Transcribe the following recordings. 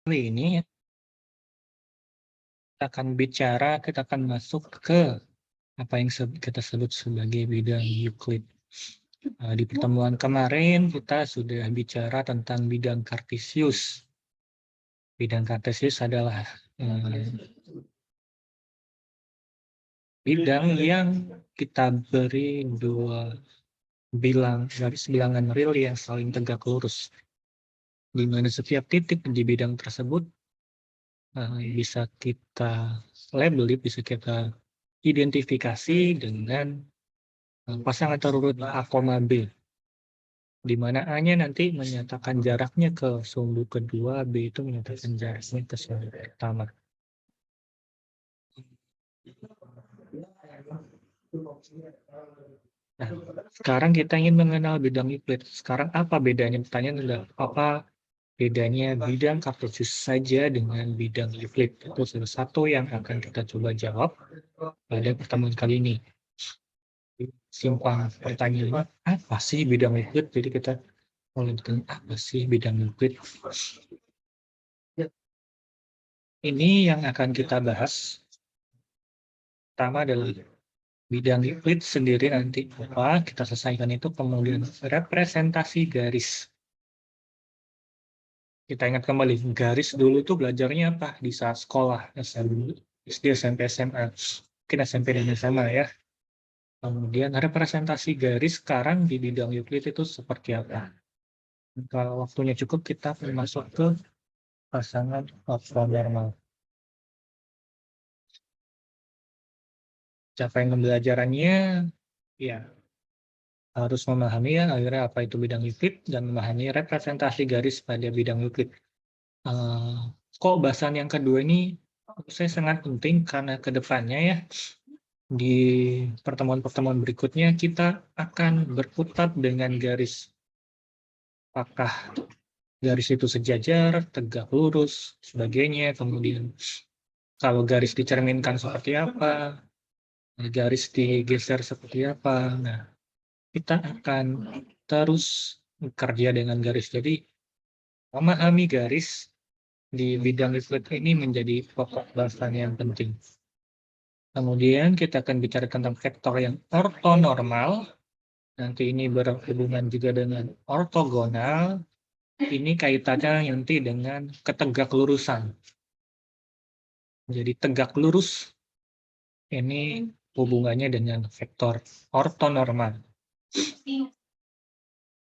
Kali ini kita akan masuk ke apa yang kita sebut sebagai bidang Euclid. Di pertemuan kemarin kita sudah bicara tentang bidang Cartesius. Bidang Cartesius adalah bidang yang kita beri dua garis bilangan real yang saling tegak lurus, di mana setiap titik di bidang tersebut bisa kita label, bisa kita identifikasi dengan pasangan terurut A, B, di mana A-nya nanti menyatakan jaraknya ke sumbu kedua, B itu menyatakan jaraknya ke sumbu pertama. Nah, sekarang kita ingin mengenal bidang Euclid. Sekarang apa bedanya? Pertanyaan adalah, apa bedanya bidang Cartesius saja dengan bidang Euclid? Itu salah satu yang akan kita coba jawab pada pertemuan kali ini. Simpang pertanyaannya, apa sih bidang Euclid? Jadi kita mulai dengan apa sih bidang Euclid? Ini yang akan kita bahas. Pertama adalah bidang Euclid sendiri nanti apa kita selesaikan itu, kemudian representasi garis. Kita ingat kembali, garis dulu itu belajarnya apa di saat sekolah SD, SMP, SMA, mungkin SMP dan SMA ya. Kemudian representasi garis sekarang di bidang Euclid itu seperti apa? Kalau waktunya cukup, kita masuk ke pasangan ortonormal. Capaian pembelajarannya ya harus memahami ya akhirnya apa itu bidang Euclid dan memahami representasi garis pada bidang Euclid. Kok bahasan yang kedua ini saya sangat penting karena kedepannya ya di pertemuan-pertemuan berikutnya kita akan berkutat dengan garis. Apakah garis itu sejajar, tegak lurus, sebagainya. Kemudian kalau garis dicerminkan seperti apa, garis digeser seperti apa. Nah, kita akan terus bekerja dengan garis. Jadi, memahami garis di bidang Euclid ini menjadi pokok bahasan yang penting. Kemudian kita akan bicara tentang vektor yang ortonormal. Nanti ini berhubungan juga dengan ortogonal. Ini kaitannya nanti dengan ketegaklurusan. Jadi tegak lurus ini hubungannya dengan vektor ortonormal.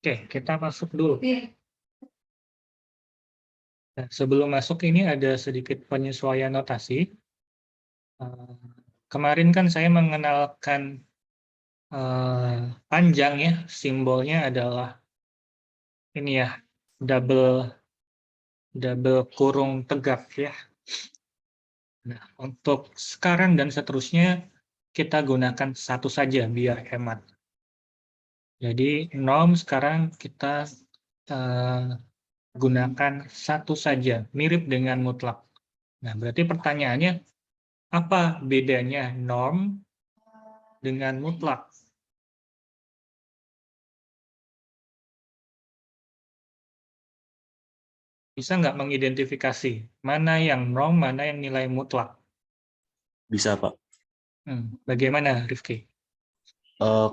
Oke, kita masuk dulu. Nah, sebelum masuk ini ada sedikit penyesuaian notasi. Kemarin kan saya mengenalkan panjang ya, simbolnya adalah ini ya, double kurung tegak ya. Nah, untuk sekarang dan seterusnya kita gunakan satu saja biar hemat. Jadi norm sekarang kita gunakan satu saja, mirip dengan mutlak. Nah, berarti pertanyaannya, apa bedanya norm dengan mutlak? Bisa nggak mengidentifikasi mana yang norm, mana yang nilai mutlak? Bisa, Pak. Bagaimana, Rifki?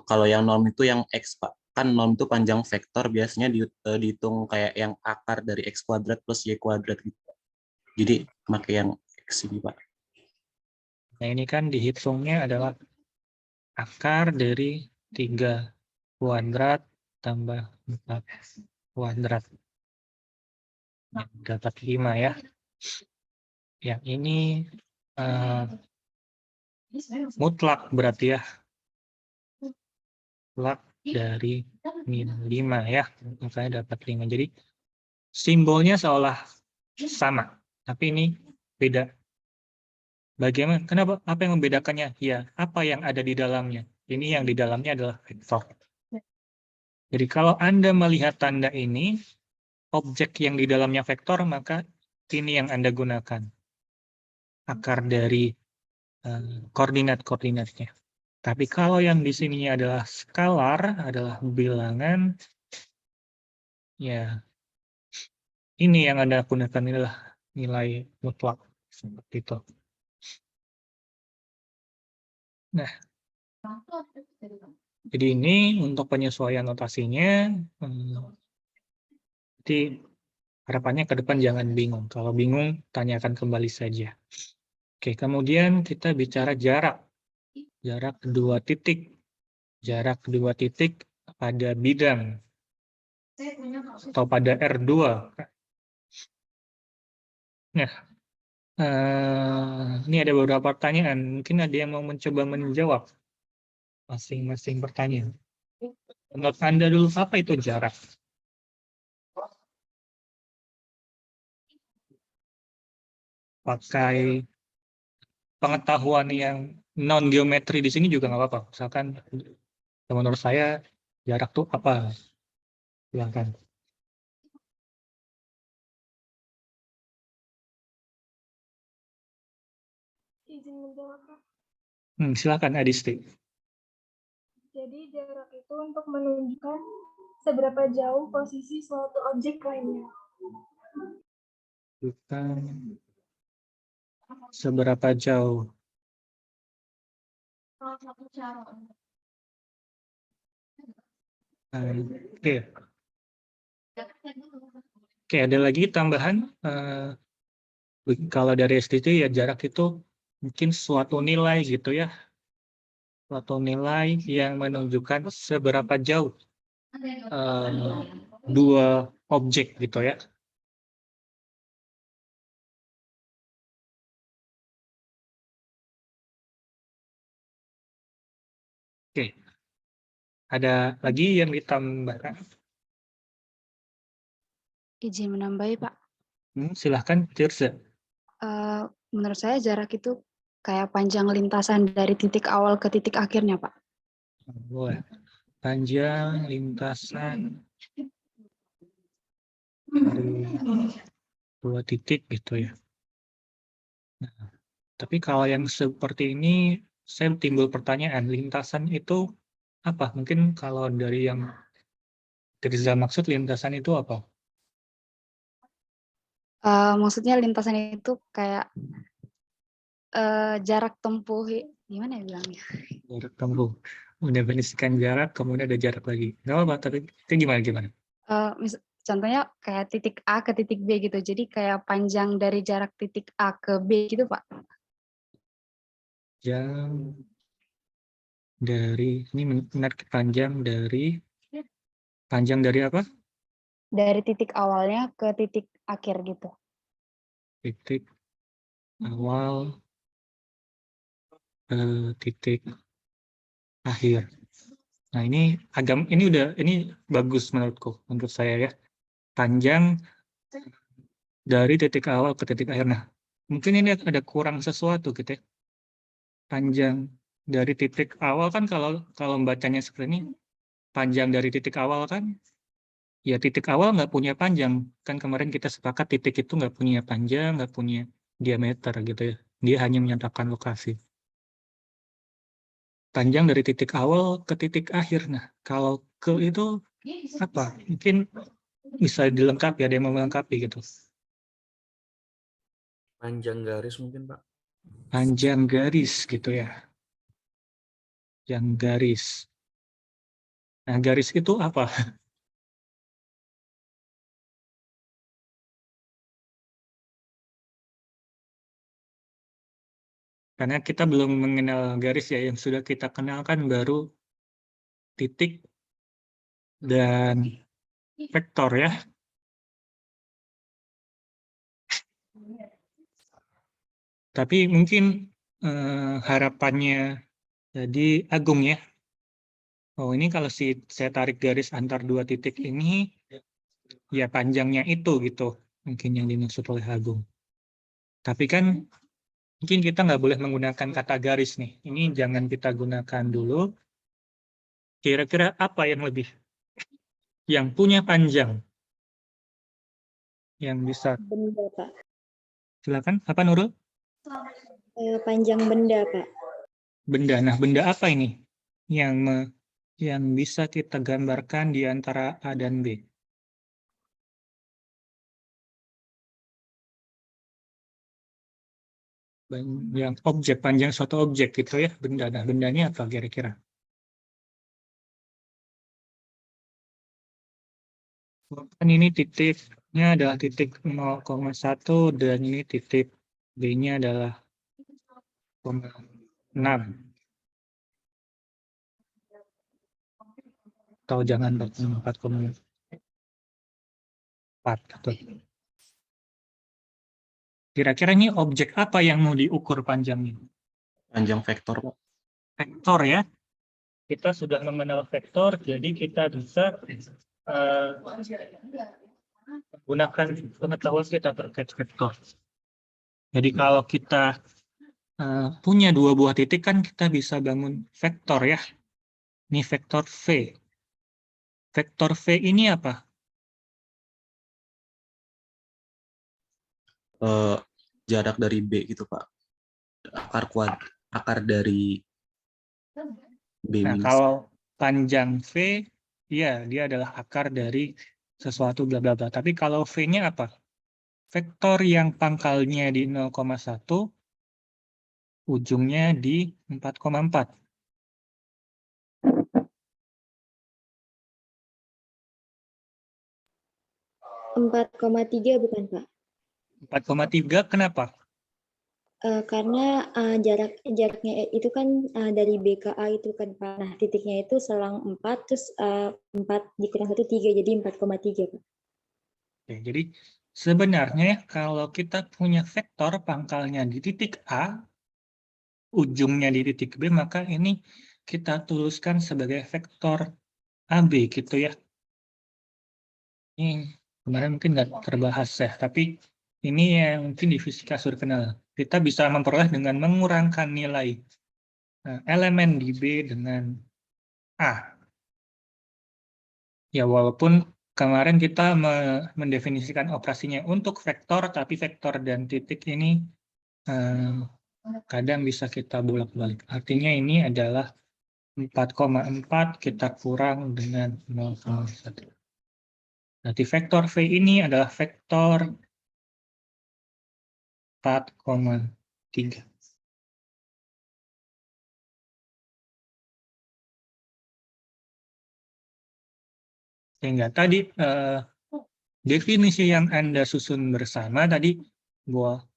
Kalau yang norm itu yang X, Pak. Kan norm itu panjang vektor, biasanya dihitung kayak yang akar dari X kuadrat plus Y kuadrat gitu, Pak. Jadi pakai yang X ini, Pak. Nah, ini kan dihitungnya adalah akar dari 3 kuadrat tambah 4 kuadrat. Dapat 5 ya. Yang ini mutlak berarti ya. Mutlak dari min 5 ya. Makanya dapat 5. Jadi simbolnya seolah sama. Tapi ini beda. Bagaimana? Kenapa? Apa yang membedakannya? Ya, apa yang ada di dalamnya? Ini yang di dalamnya adalah vektor. Jadi kalau Anda melihat tanda ini, objek yang di dalamnya vektor, maka ini yang Anda gunakan. Akar dari koordinat-koordinatnya. Tapi kalau yang di sini adalah skalar, adalah bilangan, ya ini yang Anda gunakan adalah nilai mutlak seperti itu. Nah, jadi ini untuk penyesuaian notasinya. Jadi harapannya ke depan jangan bingung. Kalau bingung, tanyakan kembali saja. Oke, kemudian kita bicara jarak. Jarak kedua titik. Jarak kedua titik pada bidang atau pada R2. Nah, ini ada beberapa pertanyaan. Mungkin ada yang mau mencoba menjawab masing-masing pertanyaan. Menurut Anda dulu, apa itu jarak? Pakai pengetahuan yang non-geometri di sini juga nggak apa-apa. Misalkan, menurut saya, jarak itu apa? Silahkan. Izin menjawab, Pak. Silakan, Adisti. Jadi jarak itu untuk menunjukkan seberapa jauh posisi suatu objek lainnya. Bukan seberapa jauh. Salah satu cara. Oke. Oke, ada lagi tambahan. Kalau dari SDT ya jarak itu mungkin suatu nilai gitu ya. Suatu nilai yang menunjukkan seberapa jauh dua objek gitu ya. Oke. Ada lagi yang ditambahkan? Izin menambahi, Pak. Silahkan, Tirza. Menurut saya jarak itu kayak panjang lintasan dari titik awal ke titik akhirnya, Pak. Boleh. Panjang lintasan dari dua titik gitu ya. Nah, tapi kalau yang seperti ini, saya timbul pertanyaan, lintasan itu apa? Mungkin kalau dari yang Tirza maksud lintasan itu apa? Maksudnya lintasan itu kayak jarak tempuh, gimana ya bilangnya? Jarak tempuh. Mendefinisikan jarak, kemudian ada jarak lagi. Nggak apa-apa, tapi itu gimana? Contohnya kayak titik A ke titik B gitu. Jadi kayak panjang dari jarak titik A ke B gitu, Pak. Jam dari, ini menarik, panjang dari apa? Dari titik awalnya ke titik akhir gitu. Titik awal ke titik akhir. Nah, ini bagus menurut saya ya. Panjang dari titik awal ke titik akhir. Nah, mungkin ini ada kurang sesuatu gitu ya. Panjang dari titik awal kan kalau membacanya seperti ini, panjang dari titik awal kan, ya titik awal nggak punya panjang. Kan kemarin kita sepakat titik itu nggak punya panjang, nggak punya diameter gitu ya. Dia hanya menyatakan lokasi. Panjang dari titik awal ke titik akhir. Nah, kalau ke itu apa? Mungkin bisa dilengkapi, ada yang mau melengkapi gitu. Panjang garis mungkin, Pak. Panjang garis gitu ya. Yang garis. Nah, garis itu apa? Karena kita belum mengenal garis ya, yang sudah kita kenalkan baru titik dan vektor ya. Tapi mungkin harapannya jadi Agung ya. Oh, ini kalau saya tarik garis antar dua titik ini, ya panjangnya itu gitu. Mungkin yang dimaksud oleh Agung. Tapi kan mungkin kita nggak boleh menggunakan kata garis nih. Ini jangan kita gunakan dulu. Kira-kira apa yang punya panjang? Yang bisa. Benda, Pak. Silakan, apa Nurul? Panjang benda, Pak. Benda. Nah, benda apa ini? Yang bisa kita gambarkan di antara A dan B. Panjang objek, panjang suatu objek gitu ya, benda. Nah, bendanya apa kira-kira? Kan ini titiknya adalah titik 0,1 dan ini titik B-nya adalah 0,6. Atau jangan 4,4. Kira-kira ini objek apa yang mau diukur panjangnya? Panjang vektor, Pak. Vektor ya. Kita sudah mengenal vektor, jadi kita bisa menggunakan pengetahuan kita terkait vektor. Jadi kalau kita punya dua buah titik kan kita bisa bangun vektor ya. Ini vektor V. Vektor V ini apa? Jarak dari B gitu, Pak. Akar dari B Nah, minus. kalau panjang V, ya dia adalah akar dari sesuatu bla bla bla. Tapi kalau V-nya apa? Vektor yang pangkalnya di 0,1, ujungnya di 4,4. 4,3 bukan, Pak? 4,3 kenapa? Karena jaraknya itu kan dari B ke A itu kan, Pak. Nah, titiknya itu selang 4, terus 4 dikurang 1, 3, jadi 4,3, Pak. Oke, jadi sebenarnya kalau kita punya vektor pangkalnya di titik A, ujungnya di titik B, maka ini kita tuliskan sebagai vektor AB gitu ya. Ini kemarin mungkin nggak terbahas ya, tapi ini yang mungkin di fisika sudah kenal. Kita bisa memperoleh dengan mengurangkan nilai elemen di B dengan A. Ya, walaupun kemarin kita mendefinisikan operasinya untuk vektor, tapi vektor dan titik ini kadang bisa kita bolak-balik. Artinya ini adalah 4,4 kita kurang dengan 0,1. Berarti vektor V ini adalah vektor 4,3. Sehingga tadi definisi yang Anda susun bersama tadi bahwa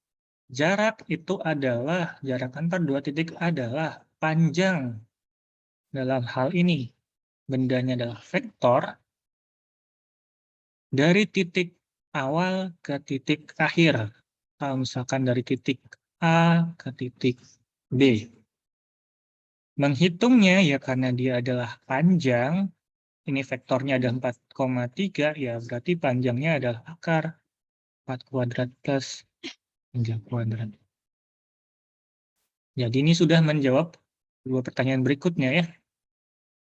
jarak itu adalah, jarak antar dua titik adalah panjang. Dalam hal ini, bendanya adalah vektor dari titik awal ke titik akhir. Kalau misalkan dari titik A ke titik B. Menghitungnya ya karena dia adalah panjang, ini vektornya ada 4,3, ya berarti panjangnya adalah akar 4 kuadrat plus 3 kuadrat. Jadi ini sudah menjawab dua pertanyaan berikutnya ya.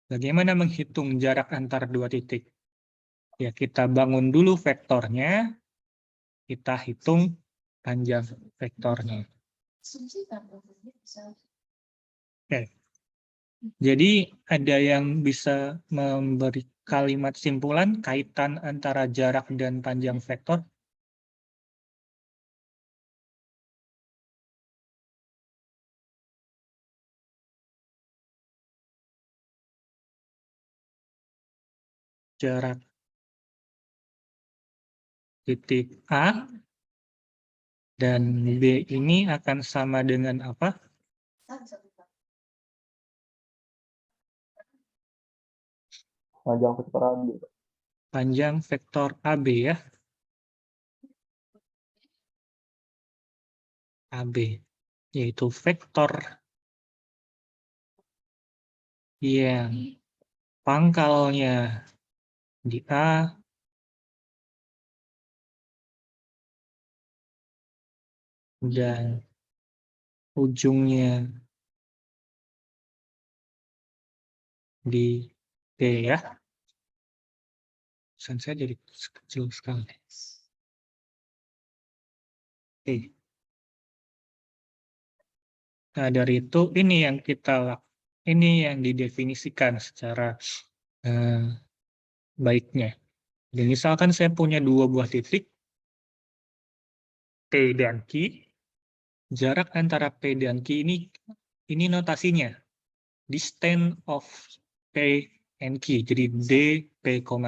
Bagaimana menghitung jarak antar dua titik? Ya kita bangun dulu vektornya, kita hitung panjang vektornya. Oke. Jadi ada yang bisa memberi kalimat simpulan kaitan antara jarak dan panjang vektor? Jarak titik A dan B ini akan sama dengan apa? Panjang vektor AB. Panjang vektor AB ya. AB, yaitu vektor yang pangkalnya di A dan ujungnya di B ya. Tulisan saya jadi kecil sekali. Oke. Nah, dari itu ini yang didefinisikan secara baiknya. Jadi misalkan saya punya dua buah titik P dan Q, jarak antara P dan Q ini notasinya. Distance of P and Q. Jadi D, P, Q.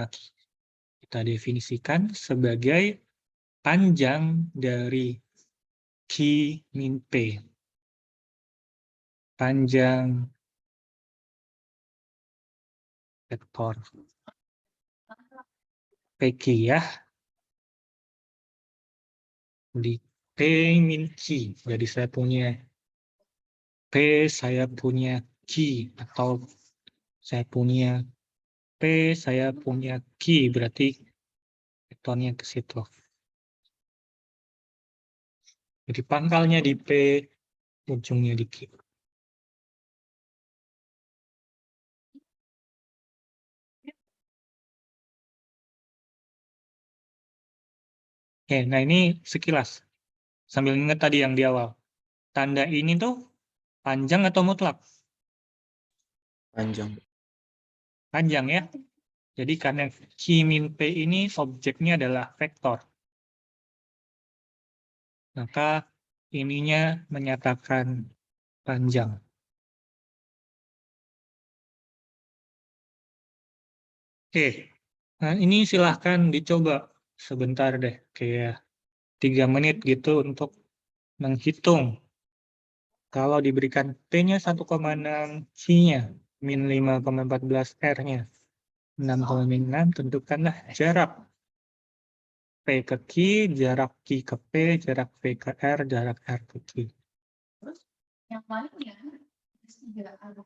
Kita definisikan sebagai panjang dari Q min P. Panjang vektor PQ ya. Di P min Q. Jadi saya punya P, saya punya Q. Atau saya punya P, saya punya Q. Berarti vektornya ke situ. Jadi pangkalnya di P, ujungnya di Q. Oke, nah ini sekilas. Sambil ingat tadi yang di awal. Tanda ini tuh panjang atau mutlak? Panjang. Panjang ya. Jadi karena Q min P ini objeknya adalah vektor. Maka ininya menyatakan panjang. Oke, nah ini silahkan dicoba sebentar deh, kayak 3 menit gitu untuk menghitung. Kalau diberikan P-nya 1,6, C-nya min 5,14 R-nya 6,6, tentukanlah jarak P ke Q, jarak Q ke P, jarak P ke R, jarak R ke Q. Yang paling ya, tidak ada.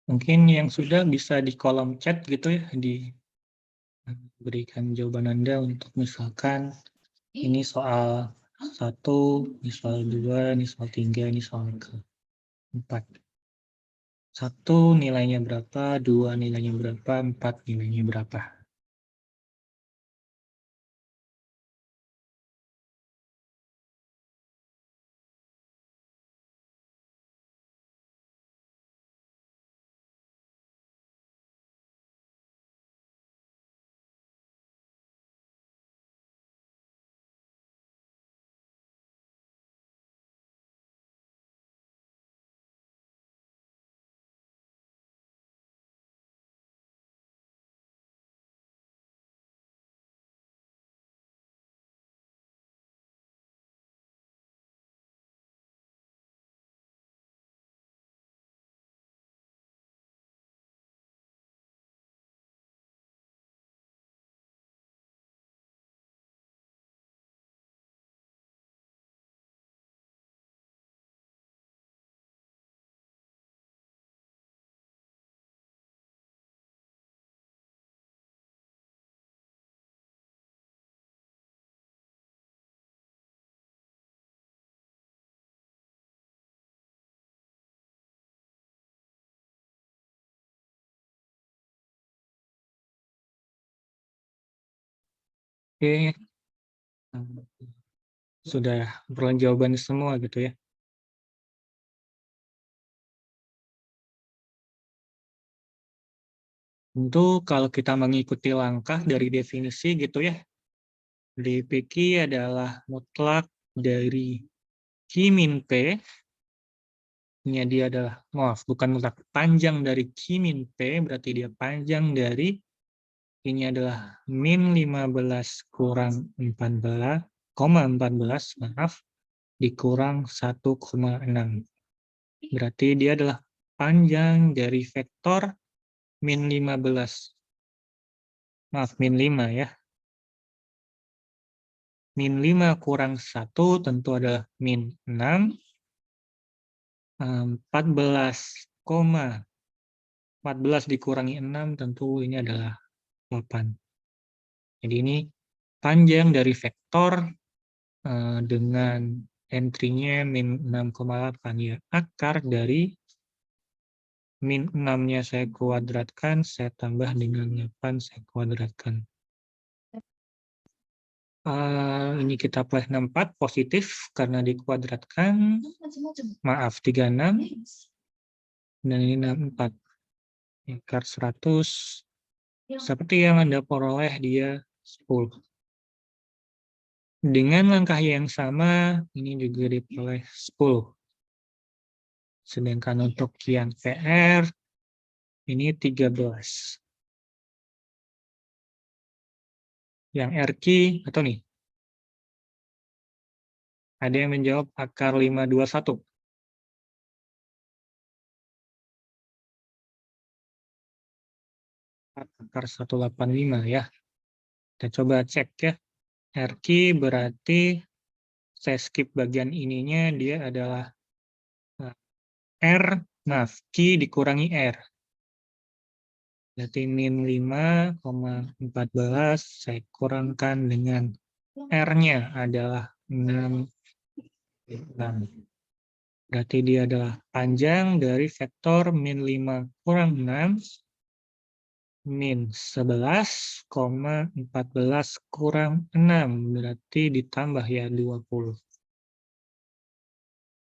Mungkin yang sudah bisa di kolom chat gitu ya, diberikan jawaban Anda untuk misalkan ini soal 1, ini soal 2, ini soal 3, ini soal ke-4. 1 nilainya berapa, 2 nilainya berapa, 4 nilainya berapa. Oke, sudah peroleh jawaban semua gitu ya. Tentu kalau kita mengikuti langkah dari definisi gitu ya, DPQ adalah mutlak dari Q min P, ini dia adalah, maaf, bukan mutlak, panjang dari Q min P, berarti dia panjang dari, ini adalah min 15 kurang 14, 14, maaf, dikurang 1,6. Berarti dia adalah panjang dari vektor min 15. Maaf, min 5 ya. Min 5 kurang 1 tentu adalah min 6. 14 dikurangi 6 tentu ini adalah 8. Jadi ini panjang dari vektor dengan entry-nya min 6,8 ya. Akar dari min 6-nya saya kuadratkan, saya tambah dengan 8 saya kuadratkan. Ini kita plus 64 positif karena dikuadratkan, maaf 36, dan ini 64. Akar 100, seperti yang Anda peroleh dia 10. Dengan langkah yang sama, ini juga diperoleh 10. Sedangkan untuk yang PR, ini 13. Yang RQ, atau nih? Ada yang menjawab akar 521. Akar 185 ya. Kita coba cek ya. RQ berarti saya skip bagian ininya, dia adalah R, maaf, Q dikurangi R. Berarti min 5,14 saya kurangkan dengan R-nya adalah 6. Berarti dia adalah panjang dari vektor min 5 kurang 6 min 11,14 kurang 6. Berarti ditambah ya 20.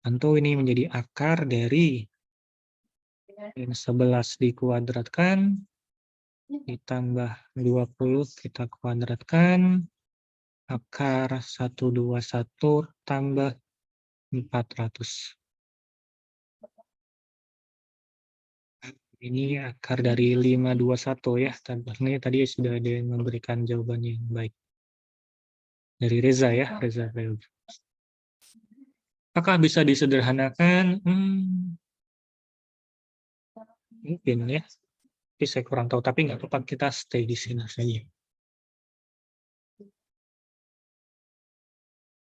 Tentu ini menjadi akar dari min 11 dikuadratkan, ditambah 20 kita kuadratkan, akar 121 tambah 400. Ini akar dari 521 ya. Ini tadi sudah ada yang memberikan jawabannya yang baik. Dari Reza ya, Reza Feud. Apakah bisa disederhanakan? Mungkin ya. Tapi saya kurang tahu, tapi nggak apa-apa, kita stay di sini saja.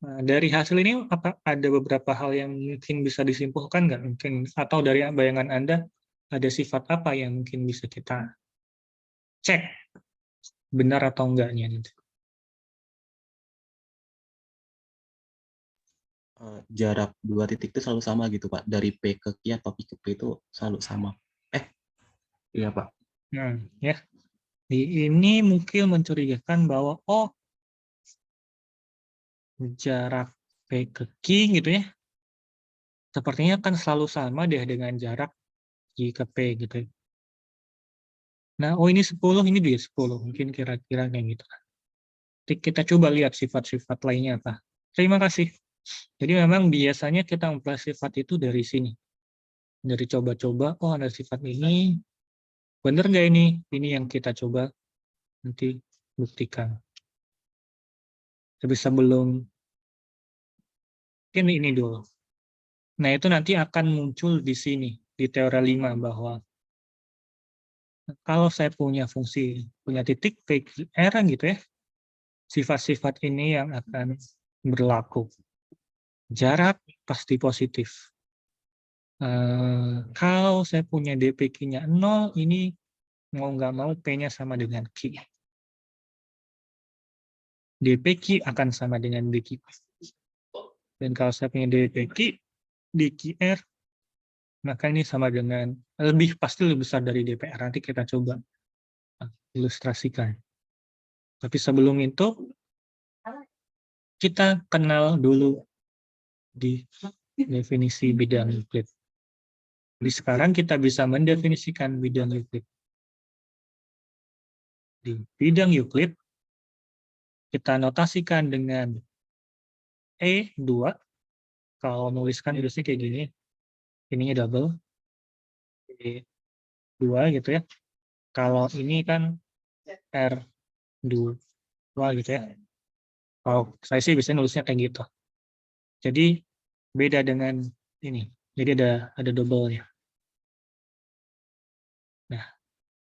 Nah, dari hasil ini apa ada beberapa hal yang mungkin bisa disimpulkan nggak? Mungkin atau dari bayangan Anda ada sifat apa yang mungkin bisa kita cek benar atau enggaknya nanti? Jarak dua titik itu selalu sama gitu Pak. Dari P ke Q atau Q ke P itu selalu sama. Iya Pak. Ya. Ini mungkin mencurigakan bahwa jarak P ke Q gitu ya. Sepertinya kan selalu sama deh dengan jarak Q ke P gitu. Nah, ini 10, ini juga 10. Mungkin kira-kira kayak gitu. Jadi kita coba lihat sifat-sifat lainnya apa. Terima kasih. Jadi memang biasanya kita mempelajari sifat itu dari sini. Dari coba-coba, ada sifat ini. Benar nggak ini? Ini yang kita coba nanti buktikan. Tapi sebelum, ini dulu. Nah, itu nanti akan muncul di sini, di teori 5, bahwa kalau saya punya fungsi, punya titik PR gitu ya, sifat-sifat ini yang akan berlaku. Jarak pasti positif. Kalau saya punya DPQ-nya 0, ini mau nggak mau P-nya sama dengan Q. DPQ akan sama dengan DQ. Dan kalau saya punya DPQ, DQR, maka ini sama dengan, pasti lebih besar dari DPR. Nanti kita coba ilustrasikan. Tapi sebelum itu, kita kenal dulu di definisi bidang Euclid. Jadi sekarang kita bisa mendefinisikan bidang Euclid. Di bidang Euclid, kita notasikan dengan E2. Kalau nuliskan biasanya kayak gini. Ininya double. E2 gitu ya. Kalau ini kan R2 gitu ya. Kalau saya sih biasanya nulisnya kayak gitu. Jadi beda dengan ini. Jadi ada double-nya. Nah,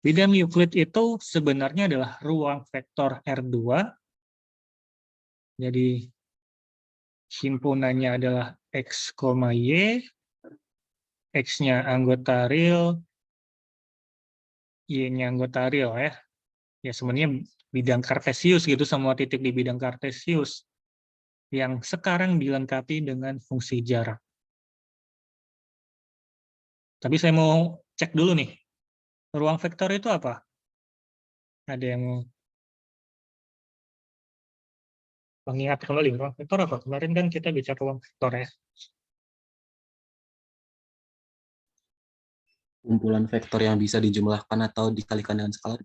bidang Euclid itu sebenarnya adalah ruang vektor R2. Jadi himpunannya adalah X, Y. X-nya anggota real, Y-nya anggota real ya. Ya sebenarnya bidang Cartesius gitu, semua titik di bidang Cartesius yang sekarang dilengkapi dengan fungsi jarak. Tapi saya mau cek dulu nih, ruang vektor itu apa? Ada yang mau mengingat kembali, ruang vektor apa? Kemarin kan kita bicara ruang vektor ya. Kumpulan vektor yang bisa dijumlahkan atau dikalikan dengan skalar.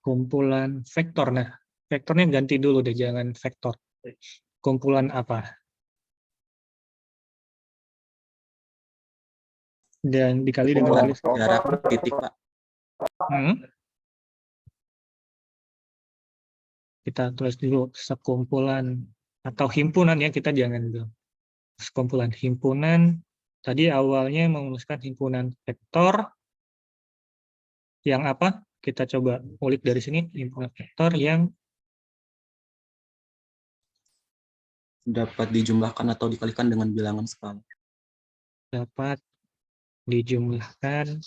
Kumpulan vektor. Nah, vektornya ganti dulu deh, jangan vektor. Kumpulan apa? Dan dikali dengan Kumpulan jarak titik, Pak. Kita tulis dulu sekumpulan atau himpunan ya, kita jangan bilang sekumpulan. Himpunan tadi awalnya menuliskan himpunan vektor yang apa? Kita coba ulik dari sini, himpunan vektor yang Dapat dijumlahkan atau dikalikan dengan bilangan skalar. dapat dijumlahkan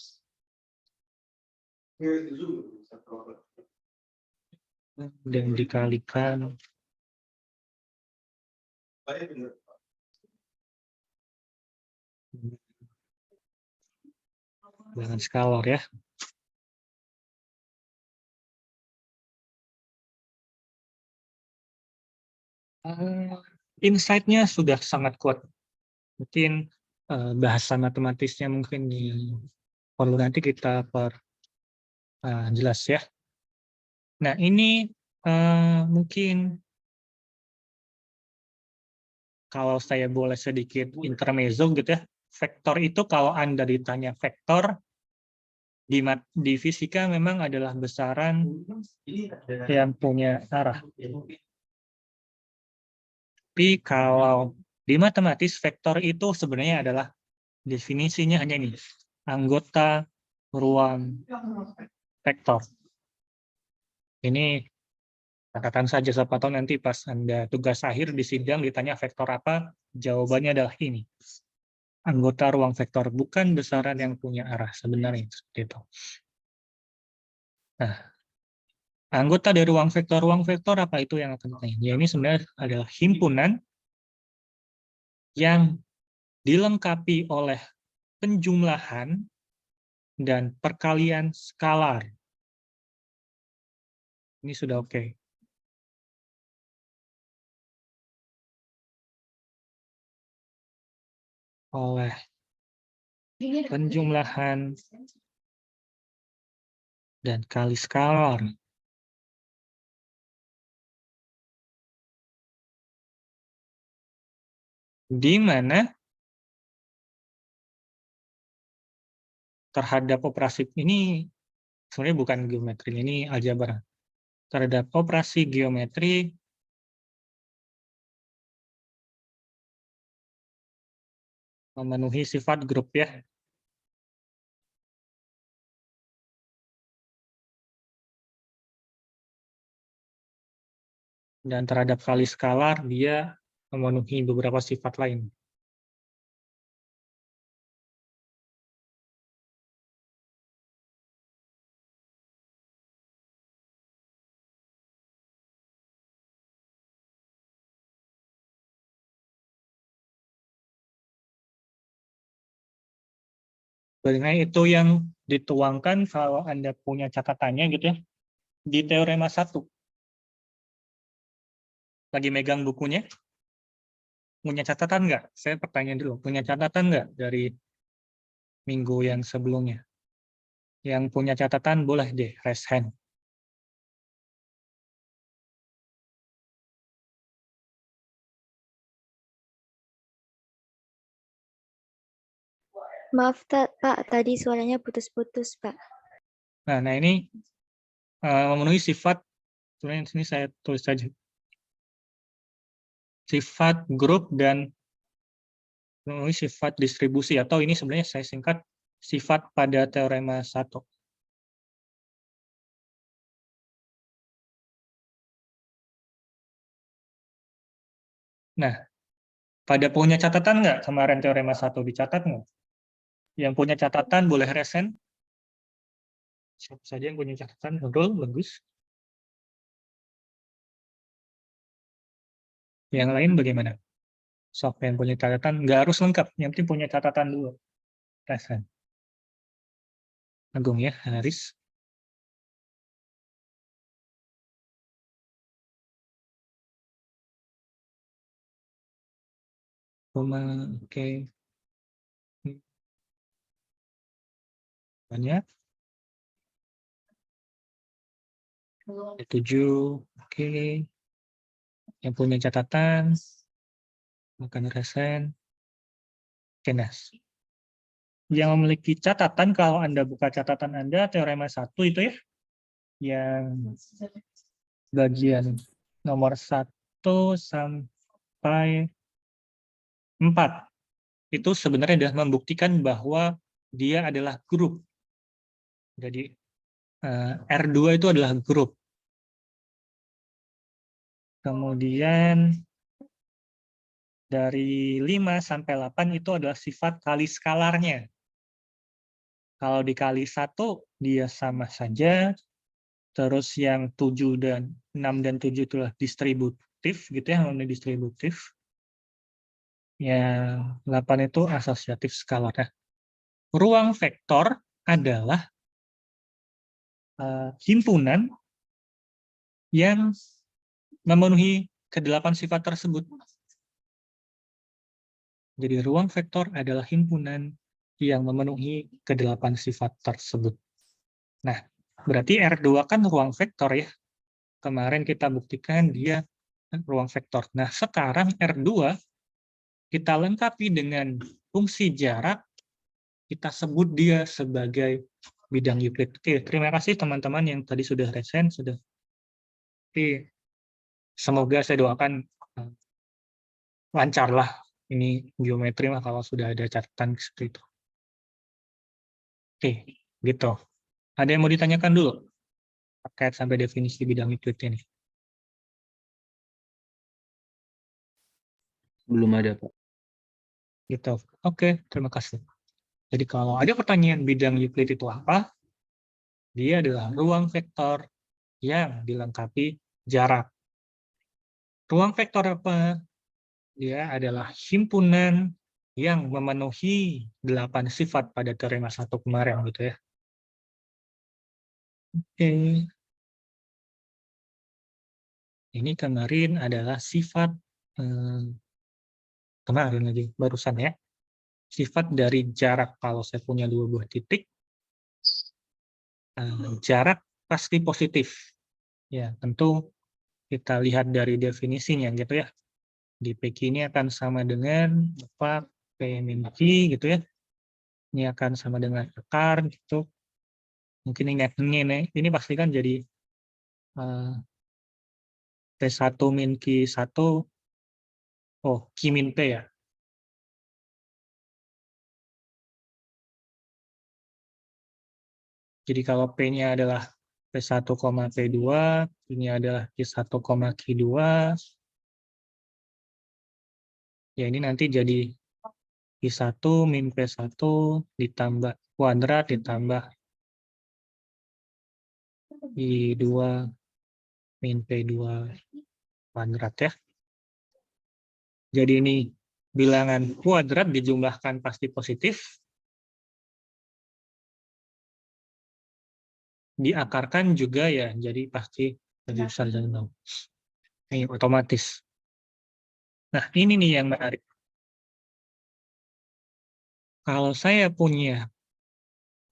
dan dikalikan dengan skalar ya. Insight-nya sudah sangat kuat. Mungkin bahasa matematisnya mungkin perlu nanti kita jelas ya. Nah ini mungkin kalau saya boleh sedikit intermezzo gitu ya, vektor itu kalau Anda ditanya vektor, di fisika memang adalah besaran yang punya arah. Tapi kalau di matematis, vektor itu sebenarnya adalah definisinya hanya ini, anggota ruang vektor. Ini katakan saja, siapa tahu nanti pas Anda tugas akhir di sidang ditanya vektor apa, jawabannya adalah ini. Anggota ruang vektor, bukan besaran yang punya arah sebenarnya. Seperti itu. Nah, anggota dari ruang vektor apa itu yang akan ditanya? Ya, ini sebenarnya adalah himpunan yang dilengkapi oleh penjumlahan dan perkalian skalar. Ini sudah oke. Oleh penjumlahan dan kali skalar. Di mana terhadap operasi ini sebenarnya bukan geometri, ini aljabar. Terhadap operasi geometri memenuhi sifat grup ya. Dan terhadap kali skalar dia memenuhi beberapa sifat lain. Sebenarnya itu yang dituangkan kalau Anda punya catatannya gitu ya, di teorema 1. Lagi megang bukunya? Punya catatan nggak? Saya pertanyaan dulu. Punya catatan nggak dari minggu yang sebelumnya? Yang punya catatan boleh deh raise hand. Maaf Pak, tadi suaranya putus-putus Pak. Nah ini memenuhi sifat, sebenarnya di sini saya tulis saja. Sifat grup dan memenuhi sifat distribusi, atau ini sebenarnya saya singkat sifat pada teorema 1. Nah, pada punya catatan nggak kemarin teorema 1 dicatat nggak? Yang punya catatan boleh resen. Siapa saja yang punya catatan? Nurul, bagus. Yang lain bagaimana? Sok yang punya catatan, nggak harus lengkap, yang penting punya catatan dulu. Resen. Agung ya, Haris. Oke. Banyak. 7. Oke. Yang punya catatan, makan resen. Oke, Nas. Yang memiliki catatan, kalau Anda buka catatan Anda, teorema 1 itu ya, yang bagian nomor 1 sampai 4. Itu sebenarnya sudah membuktikan bahwa dia adalah grup. Jadi R2 itu adalah grup. Kemudian dari 5 sampai 8 itu adalah sifat kali skalarnya. Kalau dikali 1, dia sama saja. Terus yang 7 dan 6 dan 7 itu adalah distributif, gitu ya, non distributif. Yang 8 itu asosiatif skalar. Nah, ruang vektor adalah himpunan yang memenuhi ke-8 sifat tersebut. Jadi ruang vektor adalah himpunan yang memenuhi ke-8 sifat tersebut. Nah, berarti R2 kan ruang vektor ya. Kemarin kita buktikan dia ruang vektor. Nah, sekarang R2 kita lengkapi dengan fungsi jarak, kita sebut dia sebagai bidang Euclid. Oke, terima kasih teman-teman yang tadi sudah resen, sudah. Oke, semoga saya doakan lancarlah ini geometri lah kalau sudah ada catatan seperti itu. Oke, gitu. Ada yang mau ditanyakan dulu terkait sampai definisi bidang Euclid ini? Belum ada, Pak. Gitu. Oke, terima kasih. Jadi kalau ada pertanyaan bidang Euclid itu apa? Dia adalah ruang vektor yang dilengkapi jarak. Ruang vektor apa? Dia adalah himpunan yang memenuhi 8 sifat pada teorema 1 kemarin gitu ya. Oke. Ini kemarin adalah sifat kemarin lagi barusan ya. Sifat dari jarak. Kalau saya punya 2 buah titik, jarak pasti positif. Ya, tentu kita lihat dari definisinya gitu ya. Di PQ ini akan sama dengan apa P min Q gitu ya. Ini akan sama dengan akar gitu. Mungkin ini pasti kan jadi P1 min Q1, oh Q min P ya. Jadi kalau P-nya adalah P1, P2, ini adalah Q1, Q2. Ya ini nanti jadi Q1 min P1 ditambah kuadrat ditambah I2 min P2 kuadrat ya. Jadi ini bilangan kuadrat dijumlahkan pasti positif. Diakarkan juga ya, jadi pasti lebih besar dari 0. Ini otomatis. Nah, ini nih yang menarik. Kalau saya punya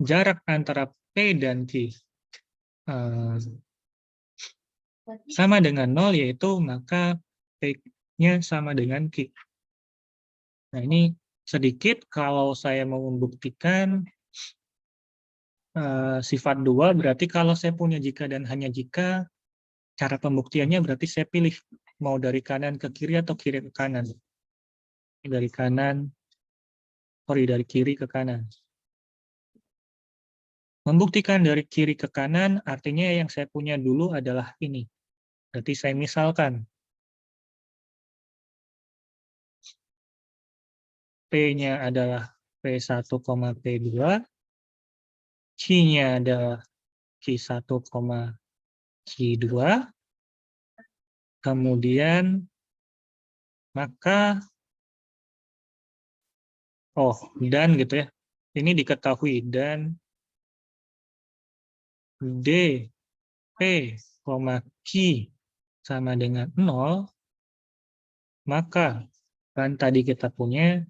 jarak antara P dan Q sama dengan 0, yaitu maka P-nya sama dengan Q. Nah, ini sedikit kalau saya mau membuktikan sifat 2, berarti kalau saya punya jika dan hanya jika, cara pembuktiannya berarti saya pilih mau dari kanan ke kiri atau kiri ke kanan. Dari kiri ke kanan. Membuktikan dari kiri ke kanan artinya yang saya punya dulu adalah ini. Berarti saya misalkan P-nya adalah P1, P2, Q-nya adalah Q1, Q2, kemudian maka dan gitu ya. Ini diketahui dan D, P, Q sama dengan 0, maka kan tadi kita punya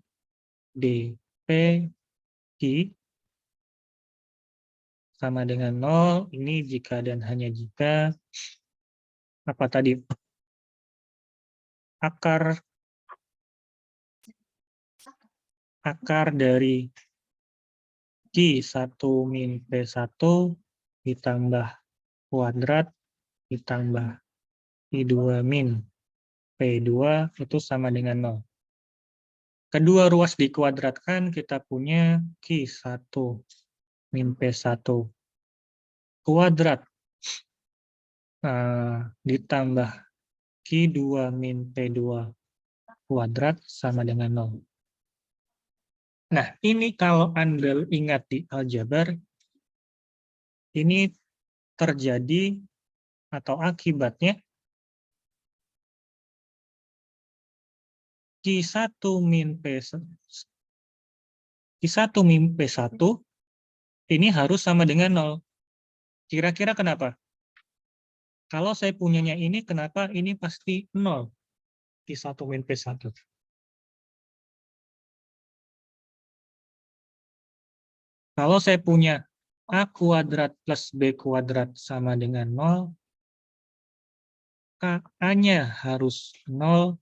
D, P, Q sama dengan 0, ini jika dan hanya jika, apa tadi, akar dari Q1 min P1 ditambah kuadrat ditambah Q2 min P2 itu sama dengan 0. Kedua ruas dikuadratkan, kita punya Q1 min P1 kuadrat ditambah Q2 min P2 kuadrat sama dengan 0. Nah, ini kalau Anda ingat di aljabar, ini terjadi atau akibatnya Q1 min P1 ini harus sama dengan 0. Kira-kira kenapa? Kalau saya punyanya ini, kenapa ini pasti 0? Q1 min P1. Kalau saya punya A kuadrat plus B kuadrat sama dengan 0, A-nya harus 0,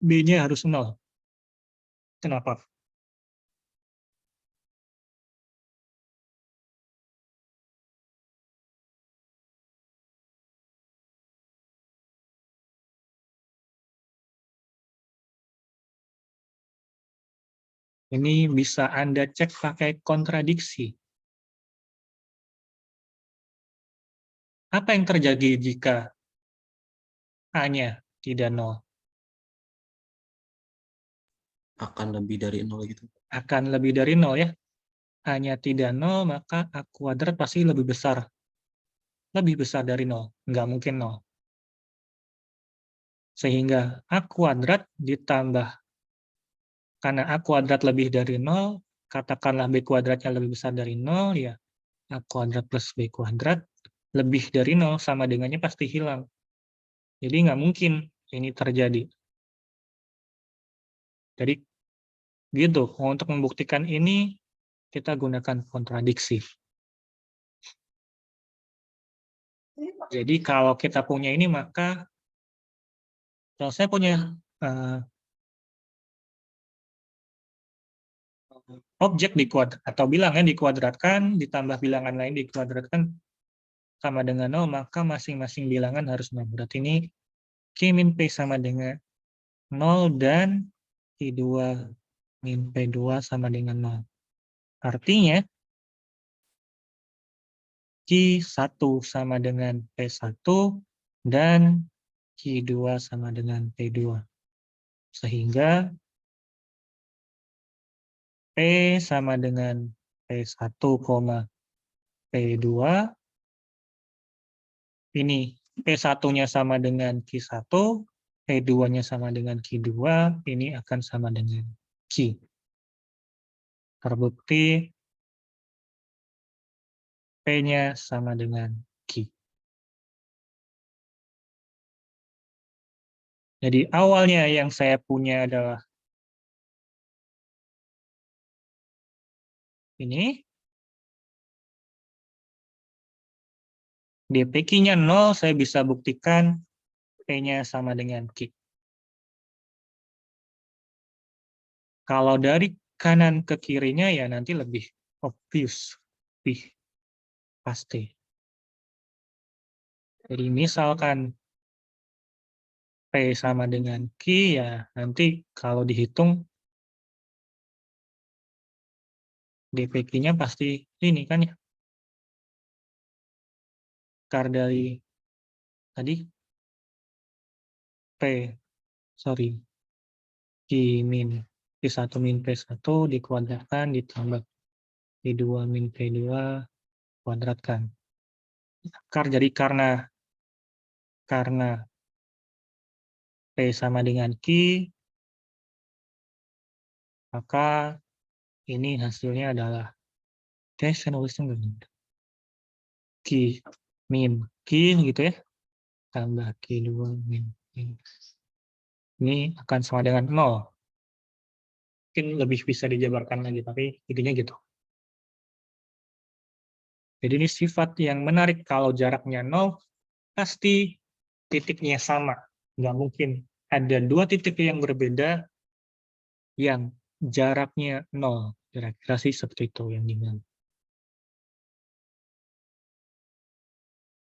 B-nya harus 0. Kenapa? Ini bisa Anda cek pakai kontradiksi. Apa yang terjadi jika A-nya tidak 0? Akan lebih dari 0 gitu. Akan lebih dari 0 ya. A-nya tidak 0, maka A kuadrat pasti lebih besar. Lebih besar dari 0. Nggak mungkin 0. Sehingga A kuadrat ditambah, karena A kuadrat lebih dari 0, katakanlah B kuadratnya lebih besar dari 0, ya A kuadrat plus B kuadrat lebih dari 0 sama dengannya pasti hilang. Jadi nggak mungkin ini terjadi. Jadi gitu, untuk membuktikan ini kita gunakan kontradiksi. Jadi kalau kita punya ini, maka kalau saya punya objek atau bilangan dikuadratkan ditambah bilangan lain dikuadratkan sama dengan 0, maka masing-masing bilangan harus 0. Berarti ini Q min P sama dengan 0 dan Q2 min P2 sama dengan 0. Artinya Q1 sama dengan P1 dan Q2 sama dengan P2. Sehingga P sama dengan P1, P2, ini P1-nya sama dengan Q1, P2-nya sama dengan Q2, ini akan sama dengan Q. Terbukti P-nya sama dengan Q. Jadi awalnya yang saya punya adalah ini. DPQ-nya 0, saya bisa buktikan P-nya sama dengan Q. Kalau dari kanan ke kirinya ya nanti lebih obvious, lebih pasti. Jadi misalkan P sama dengan Q, ya nanti kalau dihitung DPQ-nya pasti ini kan ya. Akar dari tadi P, sorry, Q min P1 min P1 dikuadratkan ditambah P2 min P2 kuadratkan. Akar jadi karena P sama dengan Q, maka ini hasilnya adalah saya nulisnya Q min Q gitu ya, tambah Q2 min Q. Ini akan sama dengan 0. Mungkin lebih bisa dijabarkan lagi, tapi intinya gitu. Jadi ini sifat yang menarik, kalau jaraknya 0, pasti titiknya sama. Nggak mungkin ada dua titik yang berbeda yang jaraknya 0. Kira-kira sih seperti itu yang dimana.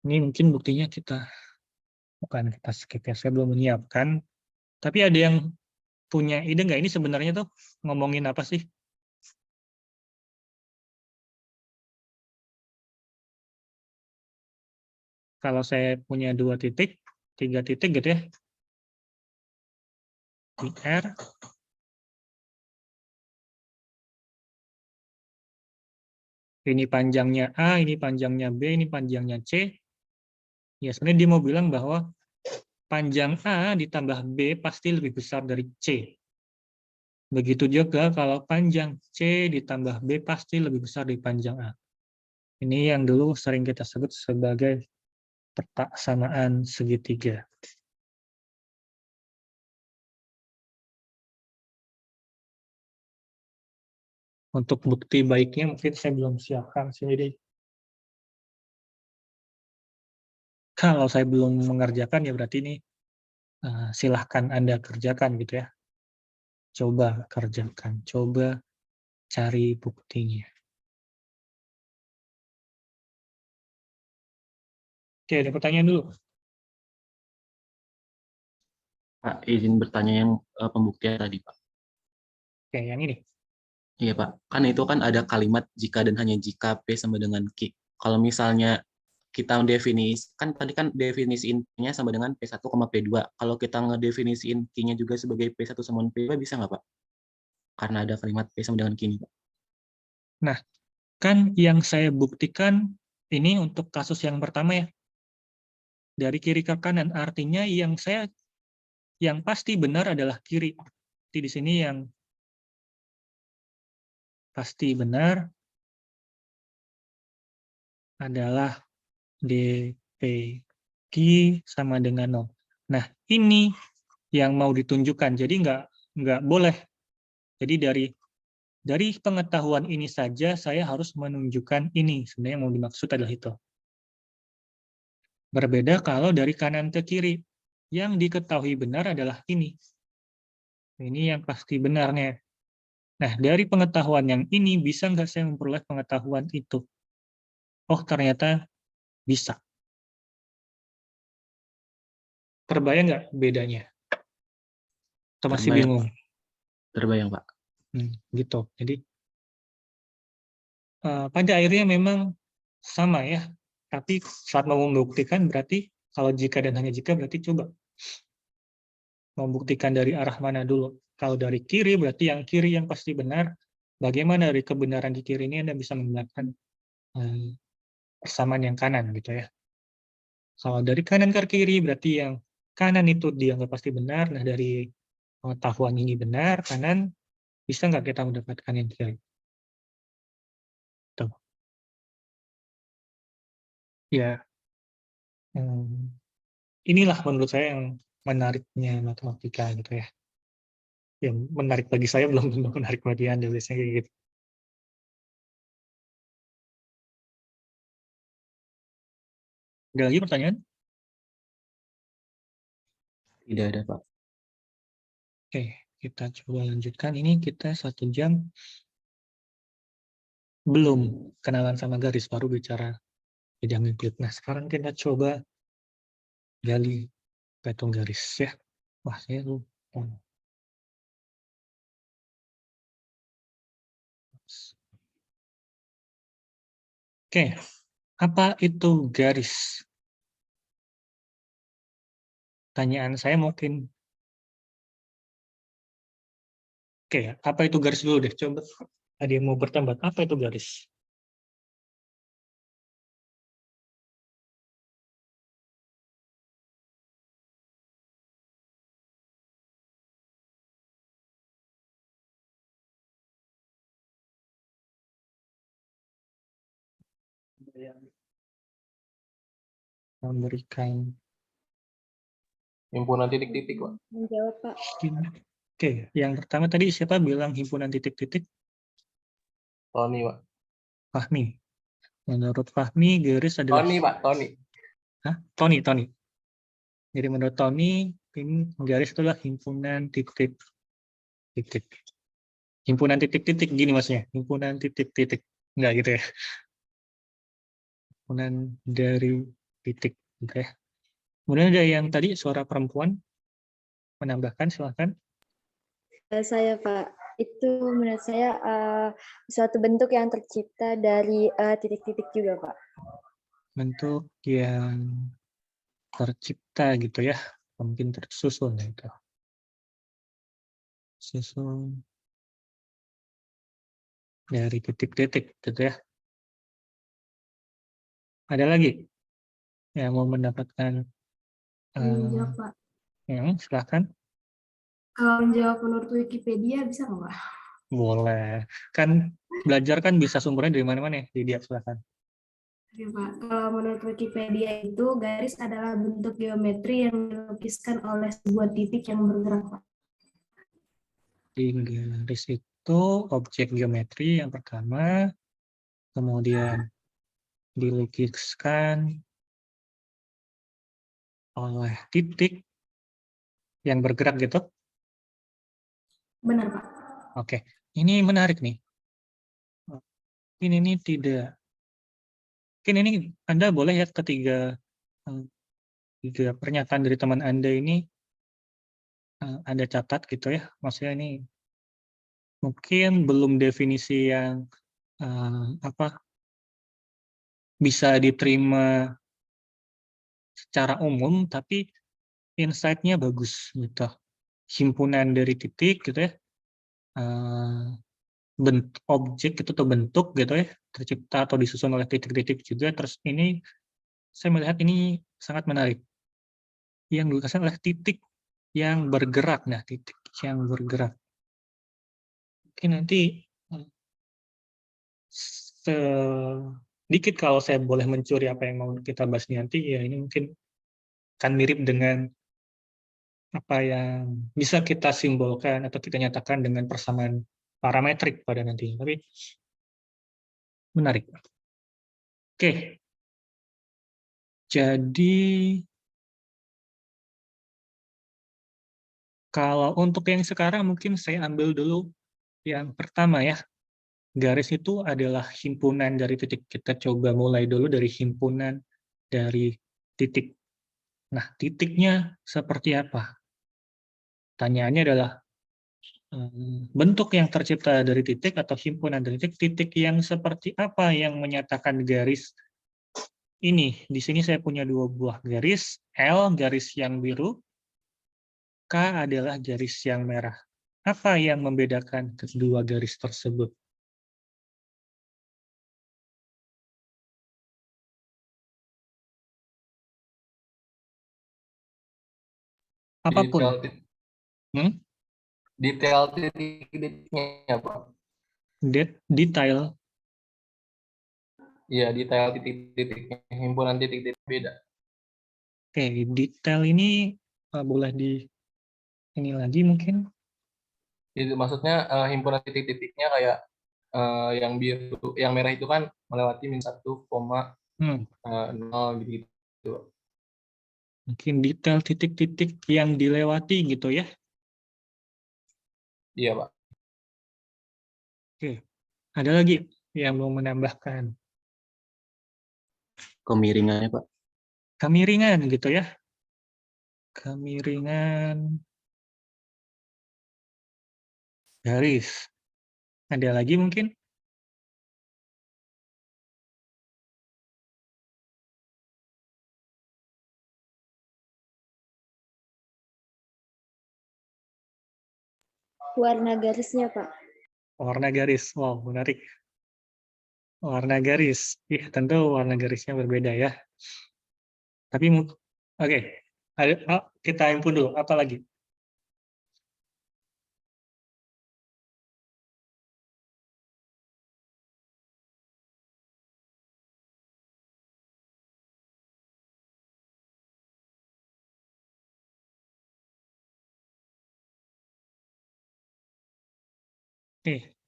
Ini mungkin buktinya bukan kita skip ya, saya belum menyiapkan. Tapi ada yang punya ide nggak ini sebenarnya tuh ngomongin apa sih? Kalau saya punya 2 titik, 3 titik gitu ya. Di R. Ini panjangnya A, ini panjangnya B, ini panjangnya C. Ya sebenarnya dia mau bilang bahwa panjang A ditambah B pasti lebih besar dari C. Begitu juga kalau panjang C ditambah B pasti lebih besar dari panjang A. Ini yang dulu sering kita sebut sebagai peta samaan segitiga. Untuk bukti baiknya mungkin saya belum siapkan. Jadi kalau saya belum mengerjakan ya berarti ini silahkan Anda kerjakan gitu ya. Coba kerjakan, coba cari buktinya. Oke, ada pertanyaan dulu. Pak, izin bertanya yang pembuktian tadi, Pak. Oke, yang ini. Iya, Pak. Kan itu kan ada kalimat jika dan hanya jika P sama dengan Q. Kalau misalnya kita kan tadi kan definisi intinya sama dengan P1, P2. Kalau kita ngedefinisiin Q-nya juga sebagai P1 sama P2, bisa nggak, Pak? Karena ada kalimat P sama dengan Q ini, Pak. Nah, kan yang saya buktikan ini untuk kasus yang pertama ya. Dari kiri ke kanan, artinya yang pasti benar adalah kiri. Jadi di sini yang pasti benar adalah DPQ sama dengan 0. Nah, ini yang mau ditunjukkan. Jadi nggak boleh. Jadi dari pengetahuan ini saja saya harus menunjukkan ini. Sebenarnya yang mau dimaksud adalah itu. Berbeda kalau dari kanan ke kiri. Yang diketahui benar adalah ini. Ini yang pasti benarnya. Nah, dari pengetahuan yang ini, bisa nggak saya memperoleh pengetahuan itu? Oh, ternyata bisa. Terbayang nggak bedanya? Atau masih Terbayang, bingung? Pak. Terbayang, Pak. Gitu. Jadi, pada akhirnya memang sama ya. Tapi saat mau membuktikan berarti, kalau jika dan hanya jika berarti coba membuktikan dari arah mana dulu. Kalau dari kiri berarti yang kiri yang pasti benar. Bagaimana dari kebenaran di kiri ini Anda bisa menggunakan persamaan yang kanan gitu ya. Kalau dari kanan ke kiri berarti yang kanan itu dianggap pasti benar. Nah dari pengetahuan ini benar, kanan, bisa nggak kita mendapatkan yang kiri? Tuh. Ya, inilah menurut saya yang menariknya matematika gitu ya. Yang menarik bagi saya belum tentu menarik bagi Anda, biasanya kayak gitu. Ada lagi pertanyaan? Tidak ada, Pak. Oke, kita coba lanjutkan. Ini kita 1 jam belum kenalan sama garis, baru bicara bidang Euclid. Nah, sekarang kita coba gali patung garis ya. Wah, saya lupa. Oke, apa itu garis? Pertanyaan saya mungkin. Oke, apa itu garis dulu deh? Coba ada yang mau bertambah. Apa itu garis? Yang memberikan. Himpunan titik-titik, Pak. Menjawab, Pak. Oke, yang pertama tadi siapa bilang himpunan titik-titik? Tony, Pak. Fahmi. Menurut Fahmi, garis adalah. Tony, Pak. Tony. Hah? Tony. Jadi menurut Tony, ini garis itulah himpunan titik-titik. Himpunan titik-titik, gini maksudnya. Himpunan titik-titik. Enggak gitu ya. Himpunan dari titik. Gitu ya. Kemudian ada yang tadi suara perempuan. Menambahkan, silahkan. Saya, Pak. Itu menurut saya suatu bentuk yang tercipta dari titik-titik juga, Pak. Bentuk yang tercipta gitu ya. Mungkin tersusun gitu. Susun dari titik-titik gitu ya. Ada lagi yang mau mendapatkan Menjawab, Pak. silahkan. Kalau menjawab menurut Wikipedia bisa nggak, Pak? Boleh. Kan belajar kan bisa sumbernya dari mana-mana ya. Jadi silahkan. Oke, Pak. Kalau menurut Wikipedia itu garis adalah bentuk geometri yang dilukiskan oleh sebuah titik yang bergerak, Pak. Di garis itu objek geometri yang pertama, kemudian dilukiskan oleh titik yang bergerak gitu. Benar, Pak. Oke, ini menarik nih. Ini tidak. Mungkin ini Anda boleh ya tiga pernyataan dari teman Anda ini Anda catat gitu ya. Maksudnya ini mungkin belum definisi yang bisa diterima secara umum, tapi insight-nya bagus gitu. Himpunan dari titik gitu ya. Bentuk objek itu atau bentuk gitu ya, tercipta atau disusun oleh titik-titik juga. Terus ini saya melihat ini sangat menarik. Yang dilukiskan oleh titik yang bergerak. Nah, titik yang bergerak. Mungkin nanti sedikit kalau saya boleh mencuri apa yang mau kita bahas nanti, ya ini mungkin akan mirip dengan apa yang bisa kita simbolkan atau kita nyatakan dengan persamaan parametrik pada nantinya. Tapi menarik. Oke. Jadi kalau untuk yang sekarang mungkin saya ambil dulu yang pertama ya. Garis itu adalah himpunan dari titik. Kita coba mulai dulu dari himpunan dari titik. Nah, titiknya seperti apa? Pertanyaannya adalah bentuk yang tercipta dari titik atau himpunan dari titik yang seperti apa yang menyatakan garis ini. Di sini saya punya 2 buah garis, L garis yang biru, K adalah garis yang merah. Apa yang membedakan kedua garis tersebut? Apapun. Detail titik-titiknya, Pak. Detail. Iya, detail titik-titiknya. Himpunan titik-titik beda. Oke, detail ini boleh di ini lagi mungkin? Jadi maksudnya himpunan titik-titiknya kayak yang biru, yang merah itu kan melewati min 1,0 gitu. Mungkin detail titik-titik yang dilewati gitu ya. Iya, Pak. Oke. Ada lagi yang mau menambahkan? Kemiringannya, Pak. Kemiringan gitu ya. Kemiringan garis. Ada lagi mungkin? Warna garisnya, Pak. Warna garis. Wow, menarik. Warna garis. Ya, tentu warna garisnya berbeda ya. Tapi oke. Kita input dulu. Apa lagi? Oke.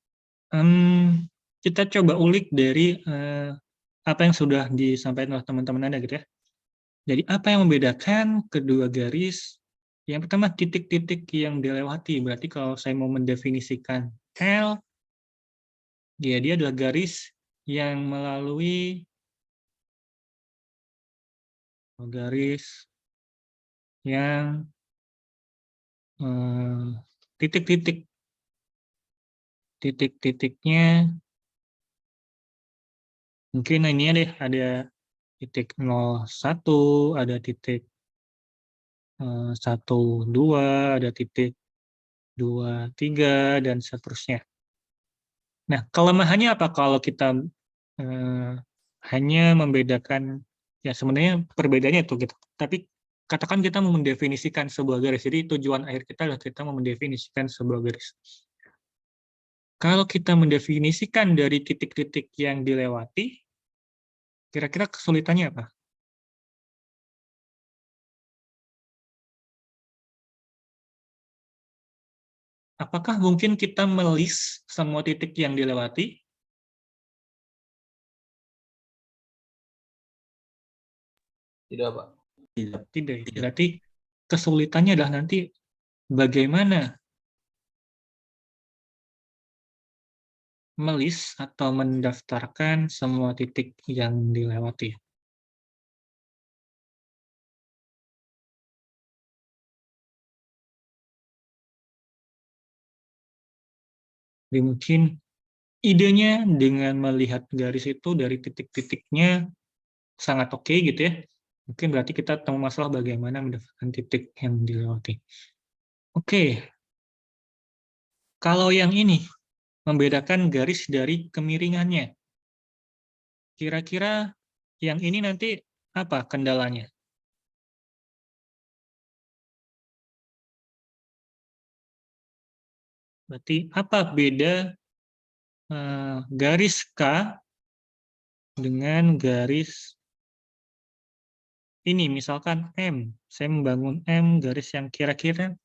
Kita coba ulik dari apa yang sudah disampaikan oleh teman-teman Anda gitu ya. Jadi apa yang membedakan kedua garis? Yang pertama titik-titik yang dilewati. Berarti kalau saya mau mendefinisikan L, dia adalah garis yang melalui garis yang titik-titik. Titik-titiknya mungkin ini deh, ada titik 01, ada titik 1, 2, ada titik 2, 3, dan seterusnya. Nah, kelemahannya apa kalau kita hanya membedakan, ya sebenarnya perbedaannya itu gitu. Tapi katakan kita mau mendefinisikan sebuah garis, jadi tujuan akhir kita adalah kita mau mendefinisikan sebuah garis. Kalau kita mendefinisikan dari titik-titik yang dilewati, kira-kira kesulitannya apa? Apakah mungkin kita melis semua titik yang dilewati? Tidak, Pak. Tidak. Berarti kesulitannya adalah nanti bagaimana melis atau mendaftarkan semua titik yang dilewati. Jadi mungkin idenya dengan melihat garis itu dari titik-titiknya sangat oke gitu ya. Mungkin berarti kita tahu masalah bagaimana mendaftarkan titik yang dilewati. Oke. Kalau yang ini, membedakan garis dari kemiringannya. Kira-kira yang ini nanti apa kendalanya? Berarti apa beda garis K dengan garis ini? Misalkan M. Saya membangun M, garis yang kira-kira,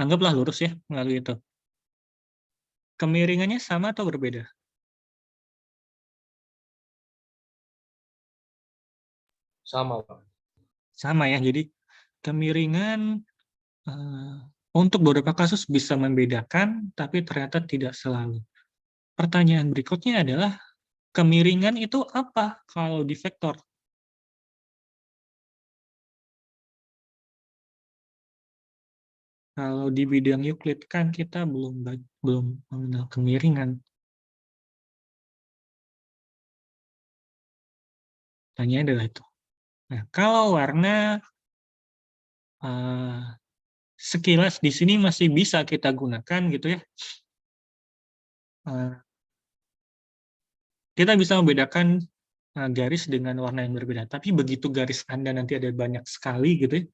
anggaplah lurus ya, melalui itu. Kemiringannya sama atau berbeda? Sama, Pak. Sama ya, jadi kemiringan untuk beberapa kasus bisa membedakan, tapi ternyata tidak selalu. Pertanyaan berikutnya adalah, kemiringan itu apa kalau di vektor? Kalau di bidang Euclid kan kita belum mengenal kemiringan. Tanya adalah itu. Nah, kalau warna sekilas di sini masih bisa kita gunakan gitu ya. Kita bisa membedakan garis dengan warna yang berbeda. Tapi begitu garis Anda nanti ada banyak sekali gitu ya,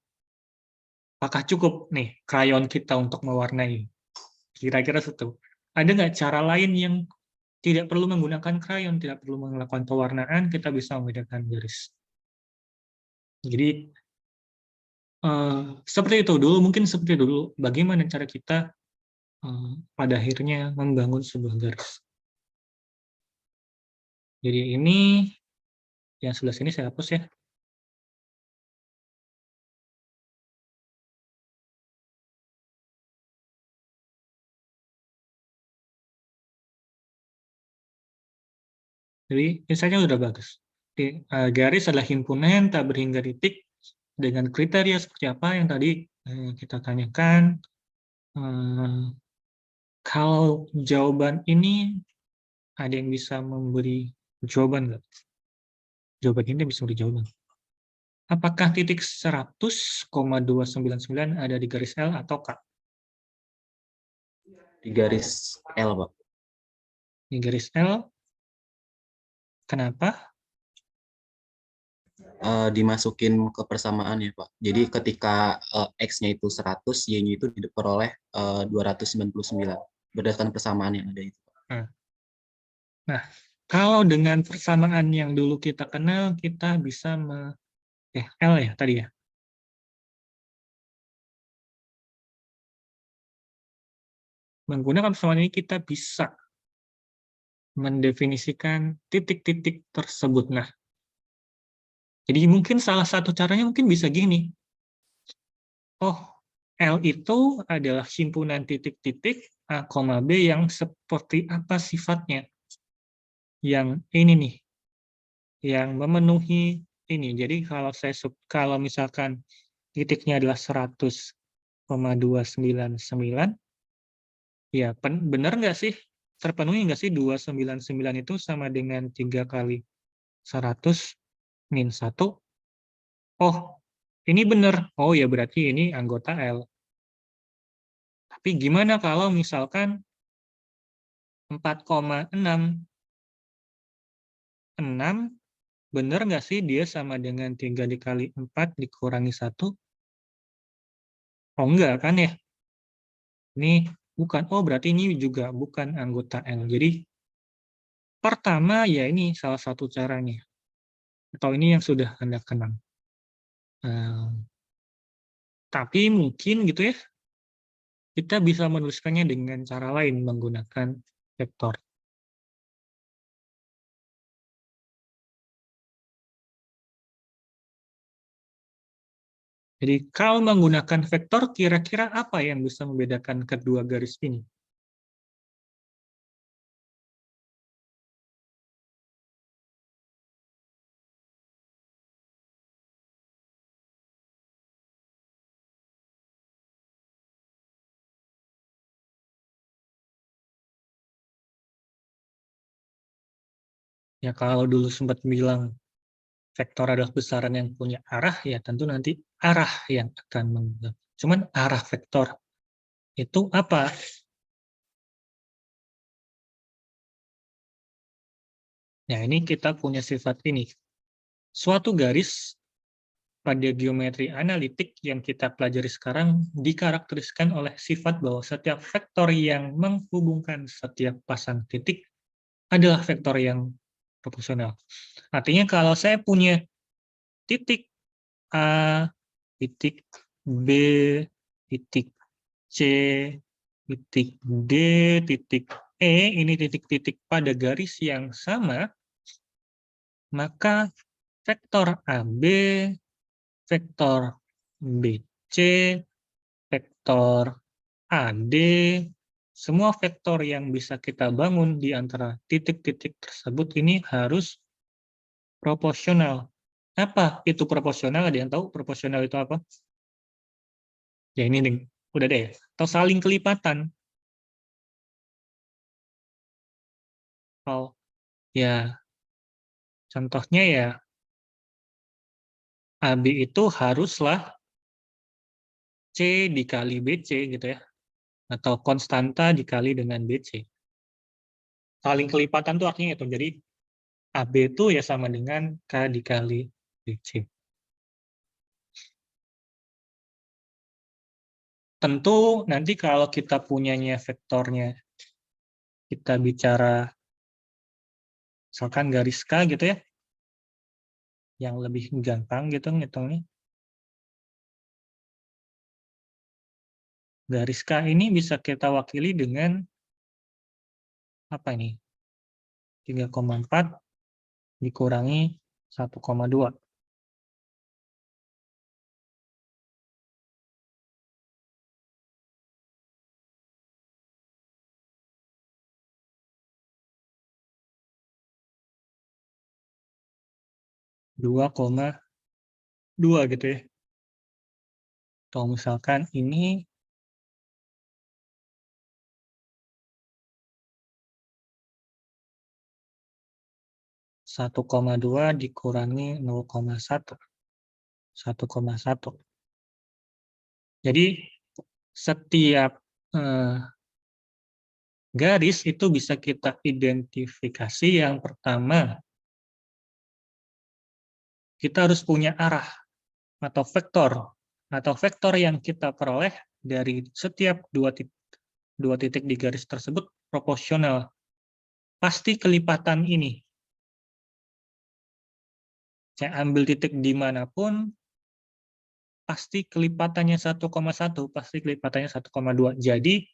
apakah cukup nih krayon kita untuk mewarnai? Kira-kira itu. Ada nggak cara lain yang tidak perlu menggunakan krayon, tidak perlu melakukan pewarnaan, kita bisa membedakan garis? Jadi Seperti itu dulu, mungkin seperti itu dulu. Bagaimana cara kita pada akhirnya membangun sebuah garis. Jadi ini yang sebelah sini saya hapus ya. Jadi insight-nya udah bagus. Garis adalah himpunan tak berhingga titik dengan kriteria seperti apa yang tadi kita tanyakan. Kalau jawaban ini ada yang bisa memberi jawaban nggak? Jawaban ini bisa memberi jawaban. Apakah titik 100,299 ada di garis L atau K? Di garis L, Pak. Di garis L. Kenapa? Dimasukin ke persamaan ya, Pak. Jadi ketika X-nya itu 100, Y-nya itu diperoleh 299. Berdasarkan persamaan yang ada itu. Nah, kalau dengan persamaan yang dulu kita kenal, kita bisa L ya tadi ya. Menggunakan persamaan ini kita bisa mendefinisikan titik-titik tersebut. Nah, jadi mungkin salah satu caranya mungkin bisa gini. Oh, L itu adalah himpunan titik-titik A, B yang seperti apa sifatnya. Yang ini nih, yang memenuhi ini. Jadi kalau misalkan titiknya adalah 100,299, ya benar nggak sih? Terpenuhi nggak sih 299 itu sama dengan 3 kali 100 min 1? Oh, ini benar. Oh ya berarti ini anggota L. Tapi gimana kalau misalkan 4,6? 6, benar nggak sih dia sama dengan 3 dikali 4 dikurangi 1? Oh enggak kan ya? Ini bukan. Oh berarti ini juga bukan anggota L. Jadi pertama ya ini salah satu caranya. Atau ini yang sudah Anda kenal. Tapi mungkin gitu ya, kita bisa menuliskannya dengan cara lain menggunakan vektor. Jadi kalau menggunakan vektor, kira-kira apa yang bisa membedakan kedua garis ini? Ya kalau dulu sempat bilang vektor adalah besaran yang punya arah, ya tentu nanti arah yang akan mengubah. Cuman arah vektor itu apa? Ya ini kita punya sifat ini. Suatu garis pada geometri analitik yang kita pelajari sekarang dikarakteriskan oleh sifat bahwa setiap vektor yang menghubungkan setiap pasang titik adalah vektor yang proporsional. Artinya kalau saya punya titik A, titik B, titik C, titik D, titik E, ini titik-titik pada garis yang sama, maka vektor AB, vektor BC, vektor AD, semua vektor yang bisa kita bangun di antara titik-titik tersebut ini harus proporsional. Apa itu proporsional? Ada yang tahu proporsional itu apa? Ya ini nih, udah deh. Atau saling kelipatan. Oh, ya contohnya ya AB itu haruslah C dikali BC gitu ya. Atau konstanta dikali dengan BC. Saling kelipatan itu artinya itu. Jadi AB itu ya sama dengan K dikali BC. Tentu nanti kalau kita punyanya vektornya, kita bicara misalkan garis K gitu ya, yang lebih gampang gitu ngitungnya. Garis K ini bisa kita wakili dengan apa ini? 3,4 dikurangi 1,2. Dua koma 2 gitu ya. Atau misalkan ini 1,2 dikurangi 0,1. 1,1. Jadi setiap garis itu bisa kita identifikasi. Yang pertama, kita harus punya arah atau vektor. Atau vektor yang kita peroleh dari setiap dua titik di garis tersebut proporsional. Pasti kelipatan ini. Saya ambil titik dimanapun, pasti kelipatannya 1,1, pasti kelipatannya 1,2. Jadi,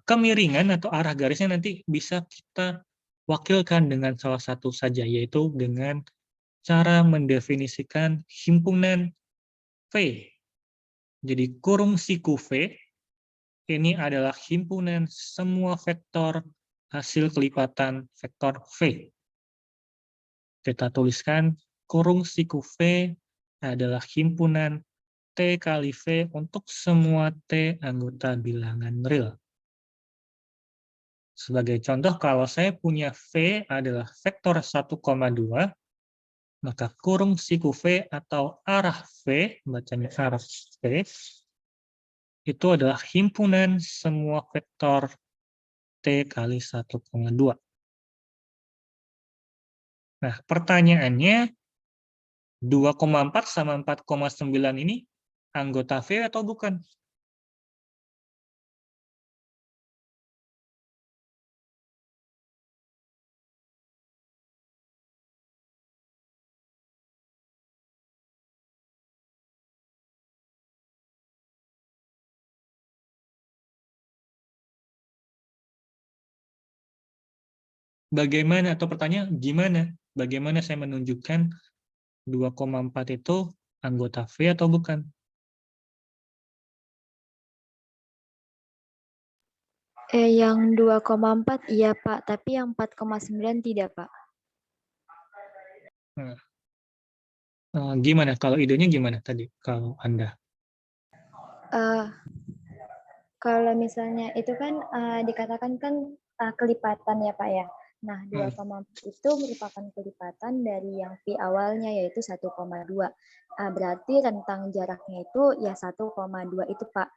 kemiringan atau arah garisnya nanti bisa kita wakilkan dengan salah satu saja, yaitu dengan cara mendefinisikan himpunan V. Jadi, kurung siku V, ini adalah himpunan semua vektor hasil kelipatan vektor V. Kita tuliskan kurung siku V adalah himpunan T kali V untuk semua T anggota bilangan real. Sebagai contoh, kalau saya punya V adalah vektor 1,2, maka kurung siku V atau arah V, bacanya arah V, itu adalah himpunan semua vektor T kali 1,2. Nah, pertanyaannya, 2,4 sama 4,9 ini anggota V atau bukan? Bagaimana, atau pertanyaan gimana? Bagaimana saya menunjukkan 2,4 itu anggota V atau bukan? Yang 2,4 iya Pak, tapi yang 4,9 tidak Pak. Gimana? Kalau idenya gimana tadi? Kalau Anda? Kalau misalnya itu kan dikatakan kan kelipatan ya Pak ya. Nah, 2,4 itu merupakan kelipatan dari yang V awalnya yaitu 1,2. Berarti rentang jaraknya itu ya 1,2 itu Pak.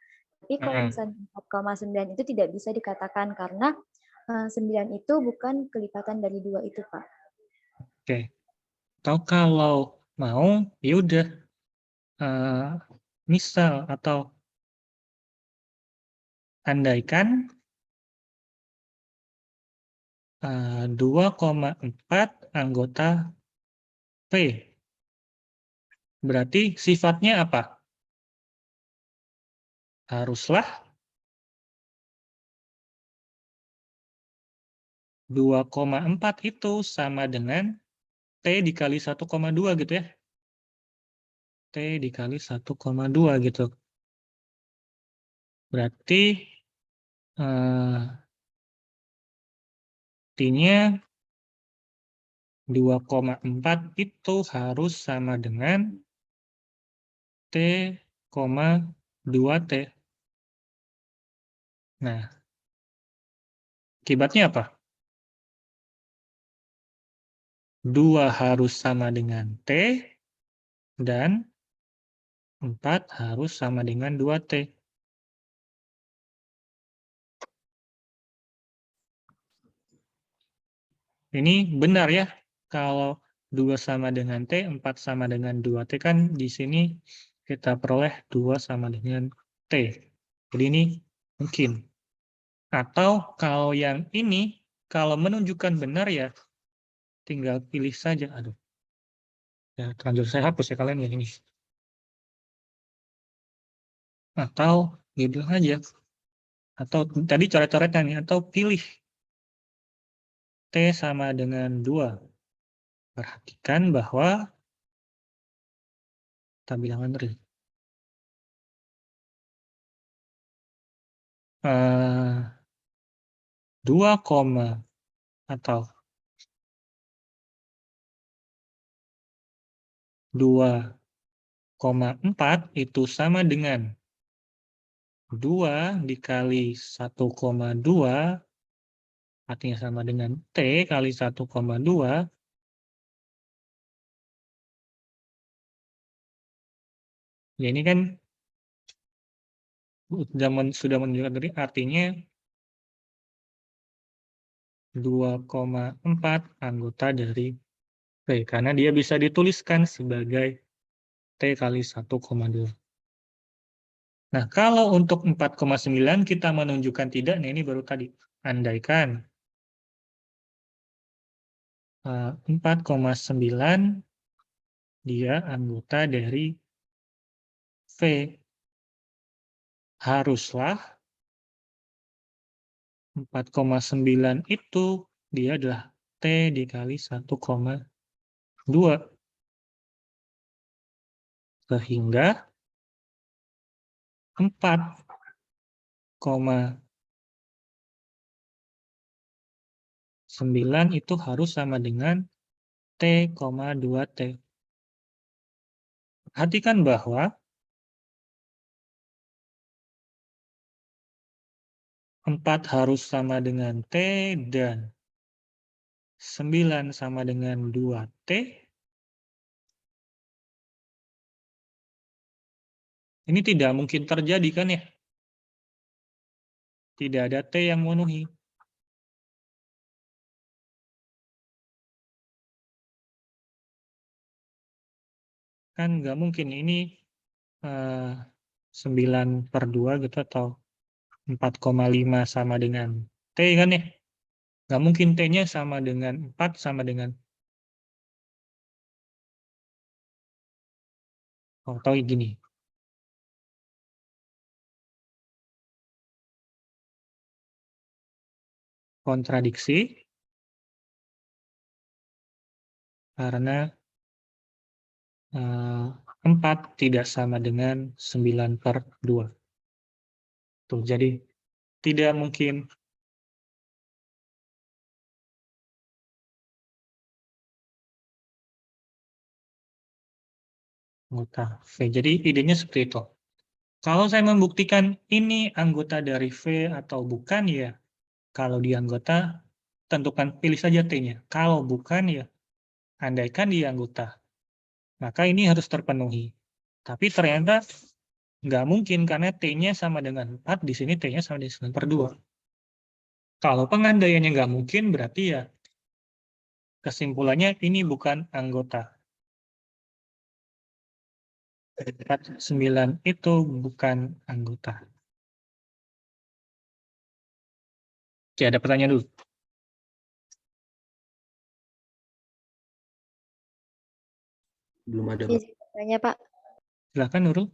Tapi kalau misalnya 4,9 itu tidak bisa dikatakan karena 9 itu bukan kelipatan dari 2 itu Pak. Oke. Atau kalau mau, ya udah. Misal atau andaikan 2,4 anggota P. Berarti sifatnya apa? Haruslah 2,4 itu sama dengan T dikali 1,2 gitu ya. T dikali 1,2 gitu. Berarti artinya 2,4 itu harus sama dengan T, 2T. Nah, akibatnya apa? 2 harus sama dengan T, dan 4 harus sama dengan 2T. Ini benar ya, kalau 2 sama dengan T, 4 sama dengan 2T, kan di sini kita peroleh 2 sama dengan T. Jadi ini mungkin. Atau kalau yang ini, kalau menunjukkan benar ya, tinggal pilih saja. Aduh. Ya, terlanjur saya hapus ya kalian ya ini. Atau dia bilang aja, atau tadi coret-coretnya nih, atau pilih T sama dengan 2. Perhatikan bahwa, kita bilang bener ya, 2, atau 2,4 itu sama dengan 2 dikali 1,2, artinya sama dengan T kali 1,2. Ya ini kan sudah menunjukkan tadi, artinya 2,4 anggota dari T, karena dia bisa dituliskan sebagai T kali 1,2. Nah, kalau untuk 4,9 kita menunjukkan tidak, nah ini baru tadi. Andaikan 4,9 dia anggota dari V. Haruslah 4,9 itu dia adalah T dikali 1,2. Sehingga 4,9 itu harus sama dengan T, 2T. Perhatikan bahwa 4 harus sama dengan T dan 9 sama dengan 2T. Ini tidak mungkin terjadi kan ya? Tidak ada T yang memenuhi. Kan nggak mungkin ini 9/2 gitu atau 4,5 sama dengan T kan ya? Nggak mungkin T-nya sama dengan 4 sama dengan, atau gini. Kontradiksi karena 4 tidak sama dengan 9/2. Tuh, jadi tidak mungkin anggota V. Jadi idenya seperti itu. Kalau saya membuktikan ini anggota dari V atau bukan, ya kalau dia anggota, tentukan, pilih saja T-nya. Kalau bukan, ya andaikan dia anggota. Maka ini harus terpenuhi. Tapi ternyata nggak mungkin karena T-nya sama dengan 4, di sini T-nya sama dengan 9/2. Kalau pengandaiannya nggak mungkin, berarti ya kesimpulannya ini bukan anggota. 9 itu bukan anggota. Oke, ada pertanyaan dulu. Belum ada, Pak. Izin bertanya, Pak. Silakan Nurul.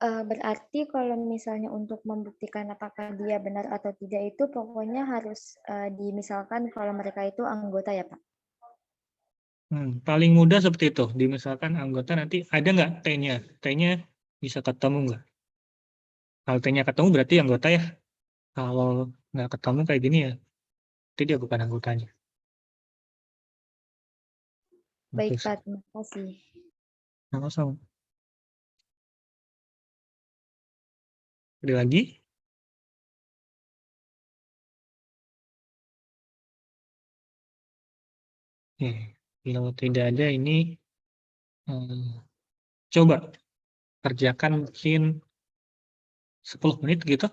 Berarti kalau misalnya untuk membuktikan apakah dia benar atau tidak itu pokoknya harus dimisalkan kalau mereka itu anggota ya, Pak? Paling mudah seperti itu. Misalkan anggota nanti ada nggak T-nya? T-nya bisa ketemu nggak? Kalau T-nya ketemu berarti anggota ya. Kalau nggak ketemu kayak gini ya, itu dia bukan anggotanya. Baik, Oke, Pak. Terima kasih. sama-sama. Ada lagi? Kalau tidak ada ini, coba kerjakan mungkin 10 menit gitu.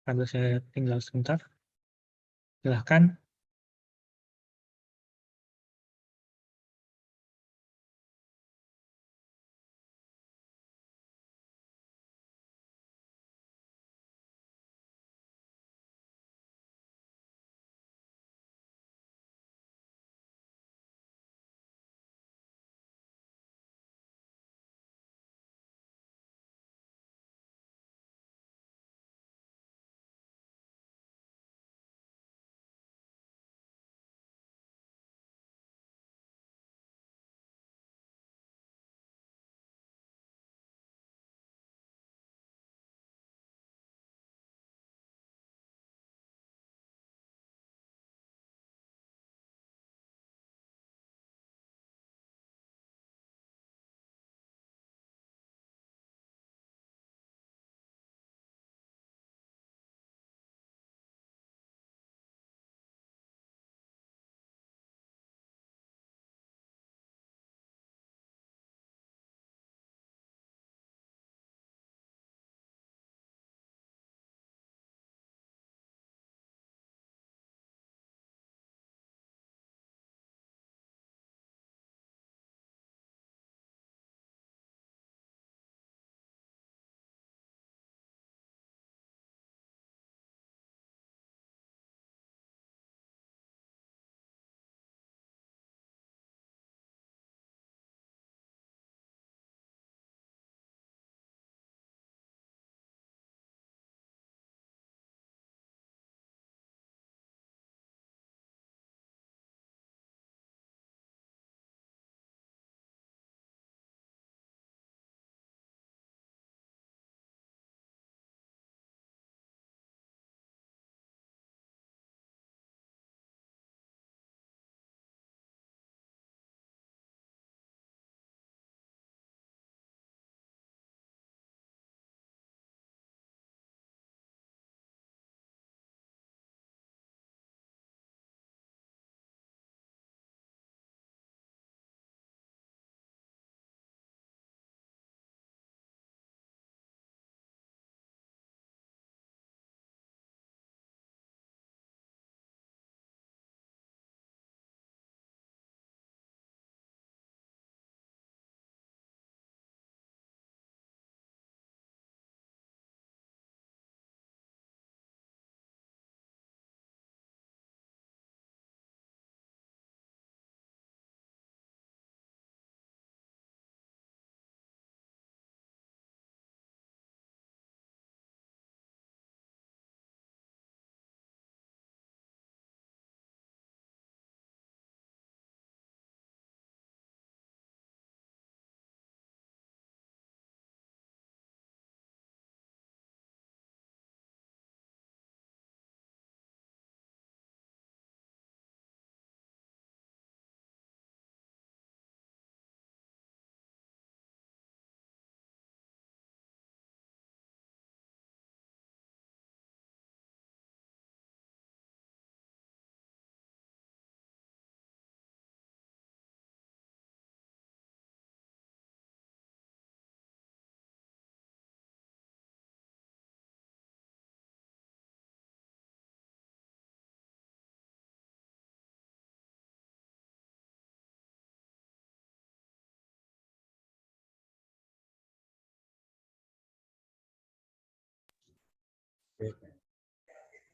Sambil saya tinggal sebentar. Silahkan.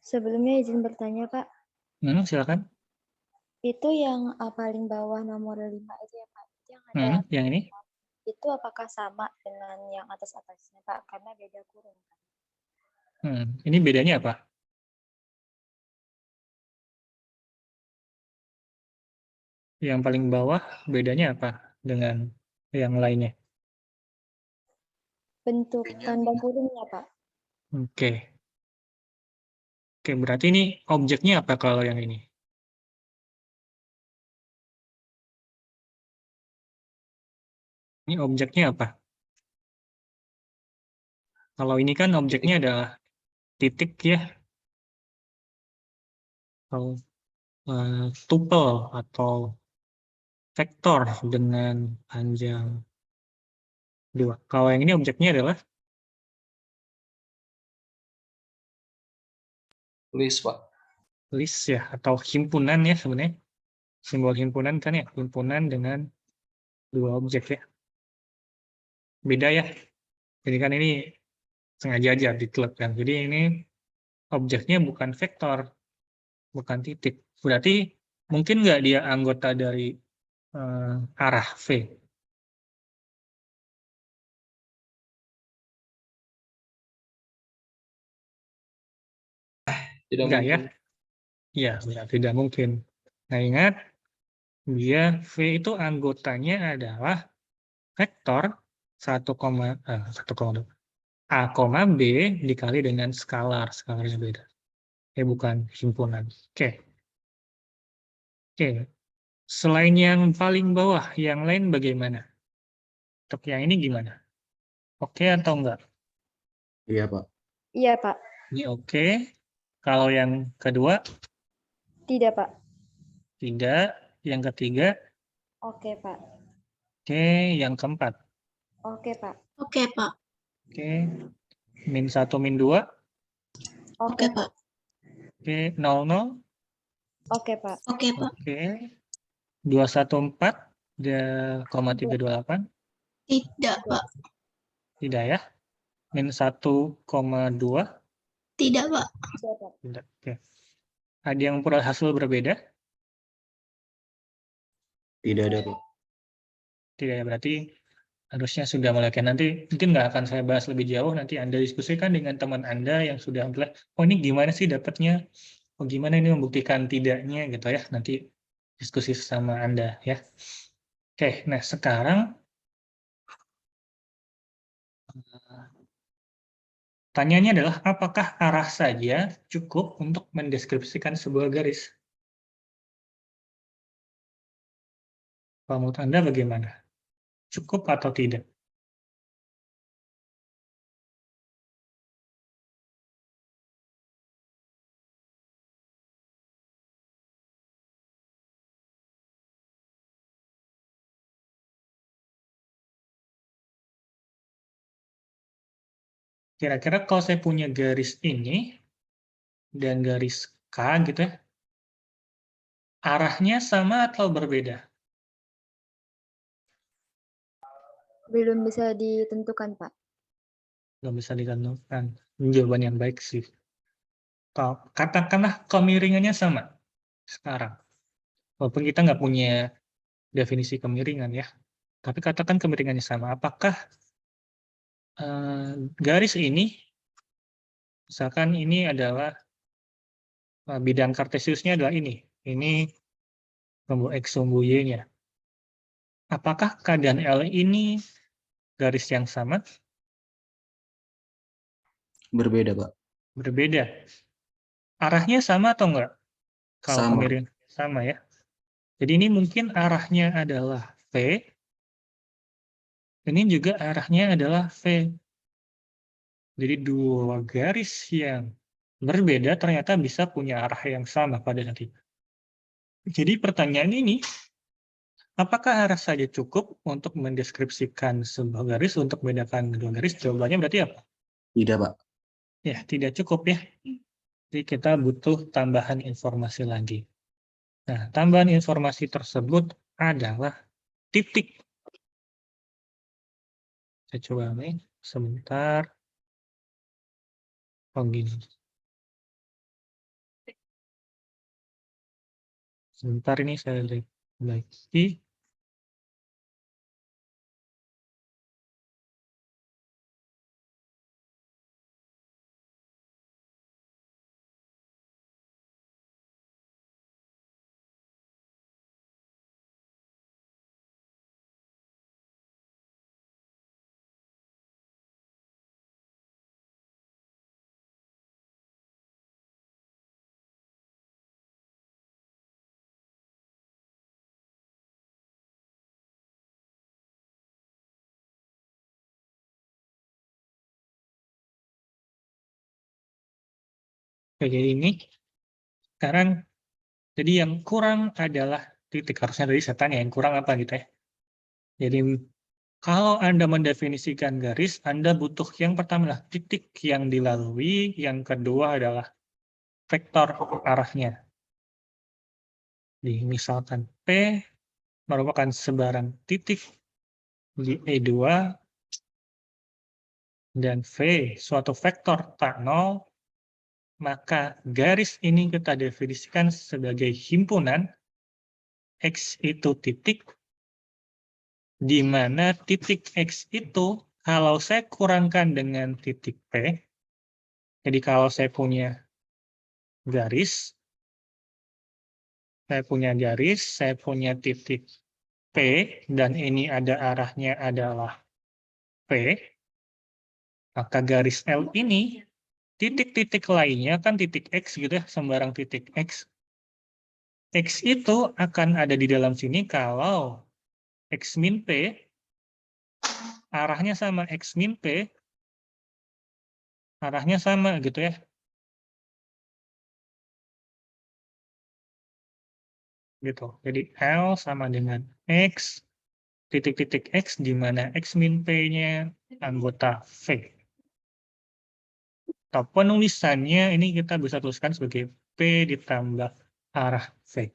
Sebelumnya izin bertanya, Pak. Silakan. Itu yang paling bawah nomor 5 itu ya, Pak. Itu yang ada Yang ini? itu apakah sama dengan yang atas-atasnya, Pak? Karena beda kurung. Ini bedanya apa? Yang paling bawah bedanya apa dengan yang lainnya? Bentuk tanda kurungnya, Pak. Oke. Oke, berarti ini objeknya apa kalau yang ini? Ini objeknya apa? Kalau ini kan objeknya adalah titik ya, atau tupel atau vektor dengan panjang 2. Kalau yang ini objeknya adalah List, Pak. list ya, atau himpunan ya sebenarnya. Simbol himpunan kan ya, himpunan dengan 2 objek ya. Beda ya. Jadi kan ini sengaja aja ditelurkan. Jadi ini objeknya bukan vektor, bukan titik. Berarti mungkin nggak dia anggota dari arah V? Tidak Enggak ya? mungkin. Iya, benar, tidak mungkin. Nah, ingat, dia V itu anggotanya adalah vektor 1,2 A, B dikali dengan skalar. Skalarnya beda. Bukan himpunan. Oke. Oke. Selain yang paling bawah, yang lain bagaimana? Untuk yang ini gimana? Oke atau enggak? Iya, Pak. Iya, Pak. Ini oke. Kalau yang kedua? Tidak, Pak. Tidak. Yang ketiga? Oke, Pak. Oke. Yang keempat? Oke, Pak. Oke, Pak. Oke. -1, -2? Oke, Pak. Oke. 00? Oke, Pak. Oke, Pak. Oke. 214, 328? Tidak, Pak. Tidak ya? -1,2? Tidak, Pak. Tidak. Oke. Ada yang hasil berbeda? Tidak ada, Pak. Tidak ya, berarti harusnya sudah mulai. Nanti mungkin nggak akan saya bahas lebih jauh, nanti Anda diskusikan dengan teman Anda yang sudah bilang, oh ini gimana sih dapatnya? Oh gimana ini membuktikan tidaknya gitu ya, nanti diskusi sama Anda ya. Oke, nah sekarang tanyanya adalah apakah arah saja cukup untuk mendeskripsikan sebuah garis? Kalau menurut Anda bagaimana? Cukup atau tidak? Kira-kira kalau saya punya garis ini dan garis K gitu ya, arahnya sama atau berbeda? Belum bisa ditentukan, Pak. Nggak bisa ditentukan. Jawaban yang baik sih. Katakanlah kemiringannya sama sekarang. Walaupun kita nggak punya definisi kemiringan ya. Tapi katakan kemiringannya sama. Apakah garis ini, misalkan ini adalah bidang kartesiusnya adalah ini. Ini sumbu X, sumbu Y-nya. Apakah keadaan L ini garis yang sama? Berbeda, Pak. Berbeda. Arahnya sama atau enggak? Kalau Sama. kemiringan sama ya. Jadi ini mungkin arahnya adalah V. Ini juga arahnya adalah V. Jadi dua garis yang berbeda ternyata bisa punya arah yang sama pada nanti. Jadi pertanyaan ini, apakah arah saja cukup untuk mendeskripsikan sebuah garis untuk membedakan dua garis? Jawabannya berarti apa? Tidak, Pak. Ya, tidak cukup ya. Jadi kita butuh tambahan informasi lagi. Nah, tambahan informasi tersebut adalah titik. Saya coba nih, sebentar. Oh gini. Sebentar ini saya lihat lagi. Oke, jadi ini sekarang jadi yang kurang adalah titik. Harusnya tadi saya tanya yang kurang apa gitu ya. Jadi kalau Anda mendefinisikan garis, Anda butuh yang pertama lah titik yang dilalui, yang kedua adalah vektor arahnya. Jadi misalkan P merupakan sebarang titik di E2 dan V suatu vektor tak nol, maka garis ini kita definisikan sebagai himpunan X itu titik, di mana titik X itu kalau saya kurangkan dengan titik P, jadi kalau saya punya garis, saya punya titik P, dan ini ada arahnya adalah P, maka garis L ini, titik-titik lainnya kan titik X gitu ya, sembarang titik X. X itu akan ada di dalam sini kalau X min P, arahnya sama X min P, arahnya sama gitu ya. Gitu. Jadi L sama dengan X, titik-titik X, di mana X min P-nya anggota V. Atau penulisannya ini kita bisa tuliskan sebagai P ditambah arah V.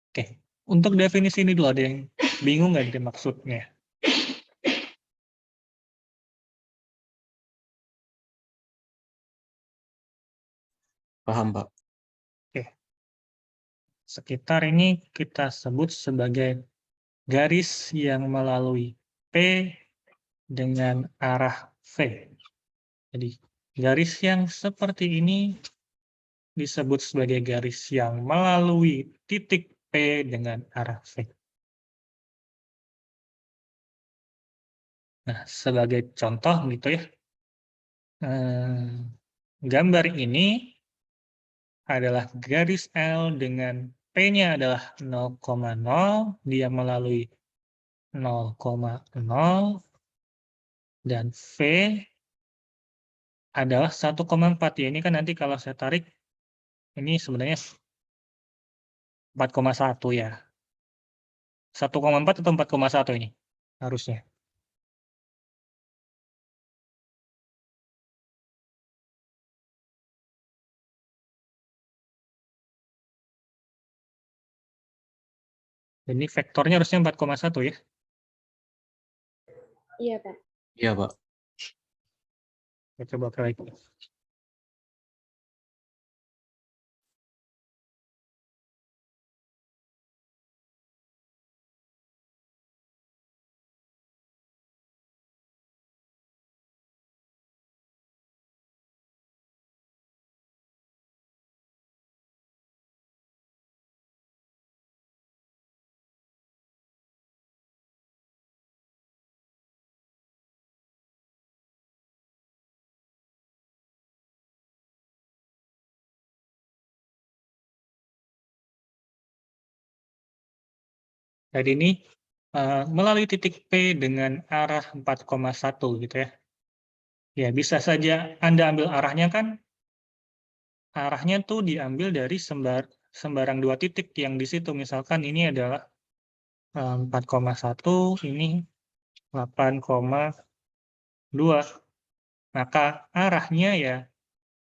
Oke, untuk definisi ini dulu ada yang bingung nggak dari maksudnya? Paham, Pak. Oke. Sekitar ini kita sebut sebagai garis yang melalui P dengan arah V. Jadi garis yang seperti ini disebut sebagai garis yang melalui titik P dengan arah V. Nah, sebagai contoh gitu ya, gambar ini adalah garis L dengan P-nya adalah 0,0, dia melalui 0,0, dan V adalah 1,4. Ya, ini kan nanti kalau saya tarik, ini sebenarnya 4,1 ya. 1,4 atau 4,1 ini harusnya. Ini vektornya harusnya 4,1 ya. Iya, Pak. Iya, Pak. Kita coba kali. Jadi ini melalui titik P dengan arah 4,1 gitu ya. Ya, bisa saja Anda ambil arahnya kan, arahnya tuh diambil dari sembarang dua titik yang di situ. Misalkan ini adalah 4,1, ini 8,2. Maka arahnya ya,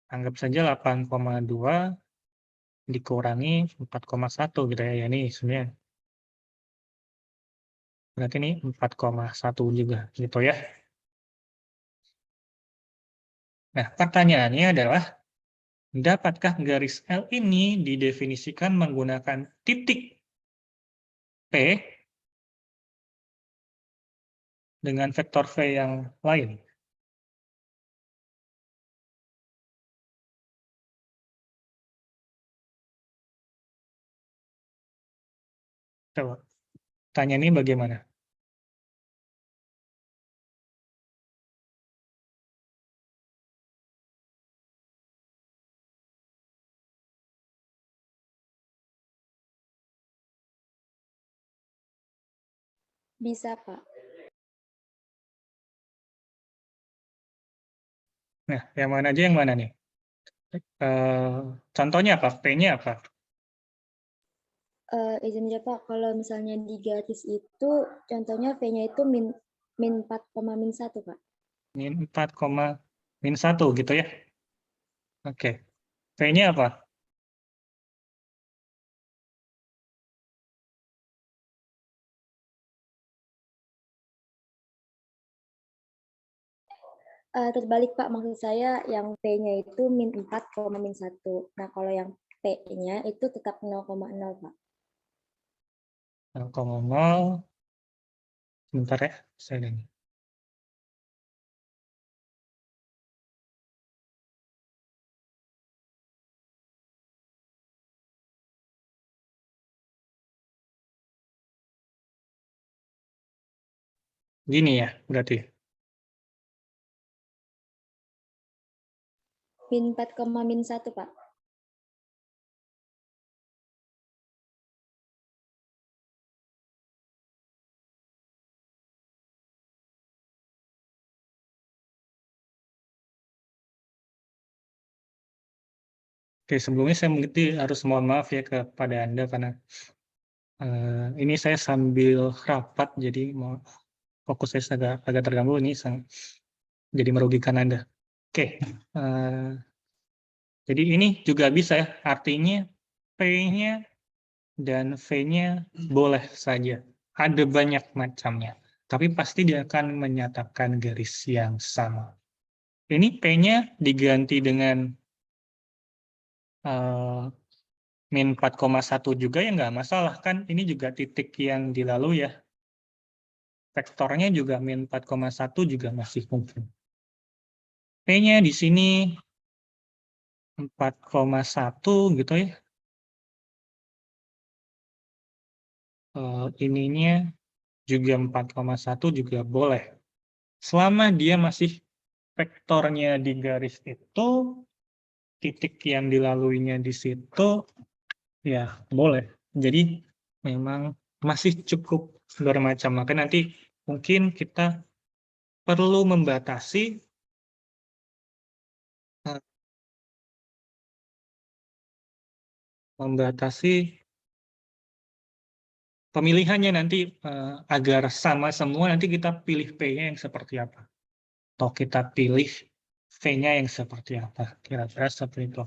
anggap saja 8,2 dikurangi 4,1 gitu ya. Ya ini sebenarnya. Berarti ini 4,1 juga gitu ya. Nah, pertanyaannya adalah, dapatkah garis L ini didefinisikan menggunakan titik P dengan vektor V yang lain? Coba, tanya ini bagaimana? Bisa, Pak. Nah, yang mana aja yang mana nih? Contohnya apa? P-nya apa? Izin aja Pak, kalau misalnya di garis itu, contohnya V-nya itu min 4, min 1, Pak. Min 4, min 1 gitu ya? Oke. V-nya apa? Terbalik Pak, maksud saya yang P-nya itu min 4, min 1. Nah, kalau yang P-nya itu tetap 0,0 Pak. 0,0. Sebentar ya, saya lihat. Gini ya, berarti. Min 4, min 1 Pak. Oke, sebelumnya saya harus mohon maaf ya kepada Anda karena ini saya sambil rapat, jadi fokus saya agak terganggu, ini jadi merugikan Anda. Oke, jadi ini juga bisa ya, artinya P-nya dan V-nya boleh saja. Ada banyak macamnya, tapi pasti dia akan menyatakan garis yang sama. Ini P-nya diganti dengan min 4,1 juga ya nggak masalah, kan ini juga titik yang dilalui ya. Vektornya juga min 4,1 juga masih mungkin. P-nya di sini 4,1 gitu ya. Ininya juga 4,1 juga boleh. Selama dia masih vektornya di garis itu, titik yang dilaluinya di situ, ya boleh. Jadi memang masih cukup bermacam. Maka nanti mungkin kita perlu membatasi pemilihannya nanti agar sama semua, nanti kita pilih P-nya yang seperti apa. Atau kita pilih V-nya yang seperti apa. Kira-kira seperti itu.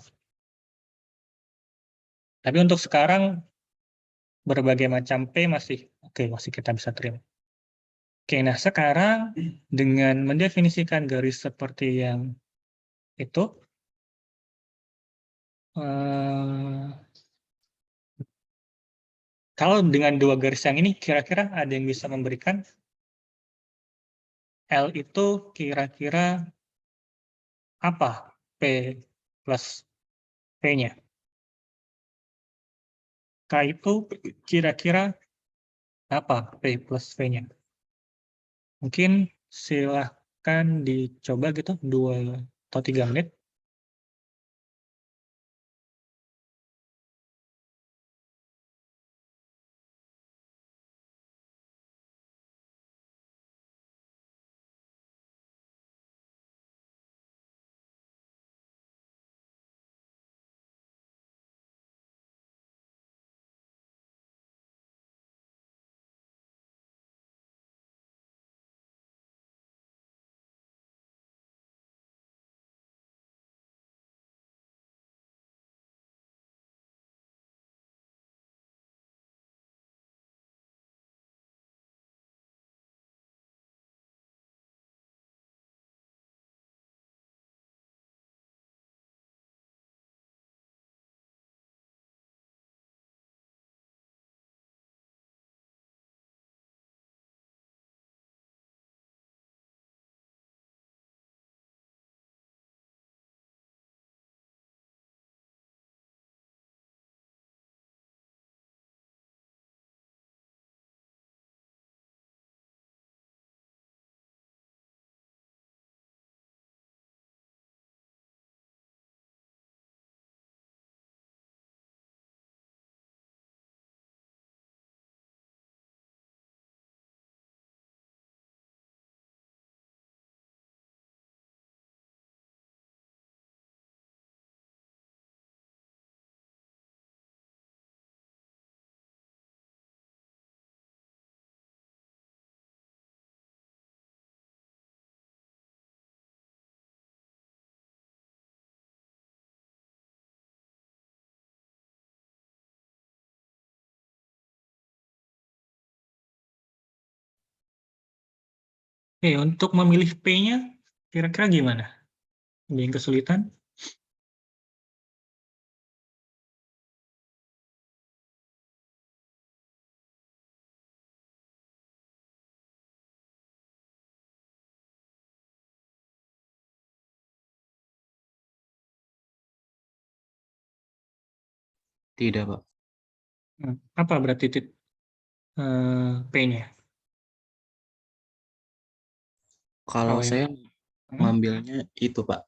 Tapi untuk sekarang, berbagai macam P masih kita bisa terima. Oke, nah sekarang dengan mendefinisikan garis seperti yang itu, kalau dengan dua garis yang ini, kira-kira ada yang bisa memberikan L itu kira-kira apa P plus P-nya? K itu kira-kira apa P plus V-nya? Mungkin silahkan dicoba gitu 2 atau 3 menit. Oke, untuk memilih P-nya, kira-kira gimana? Ada yang kesulitan? Tidak, Pak. Apa berarti P-nya? Kalau Kalau yang saya ngambilnya itu, Pak,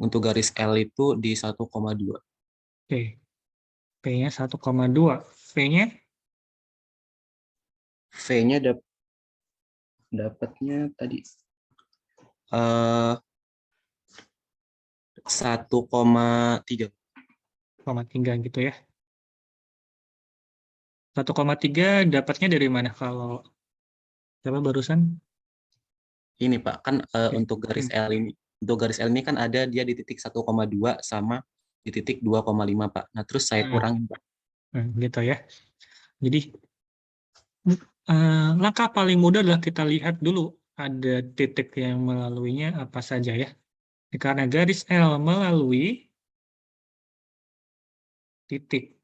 untuk garis L itu di 1,2. Oke, P-nya 1,2. V-nya V-nya dapatnya tadi 1,3. 1,3 gitu ya. 1,3 dapatnya dari mana kalau siapa barusan? Ini Pak, kan Oke. untuk garis L ini. Untuk garis L ini kan ada dia di titik 1,2 sama di titik 2,5 Pak. Nah, terus saya kurangin Pak. Gitu ya. Jadi langkah paling mudah adalah kita lihat dulu ada titik yang melaluinya apa saja ya. Karena garis L melalui titik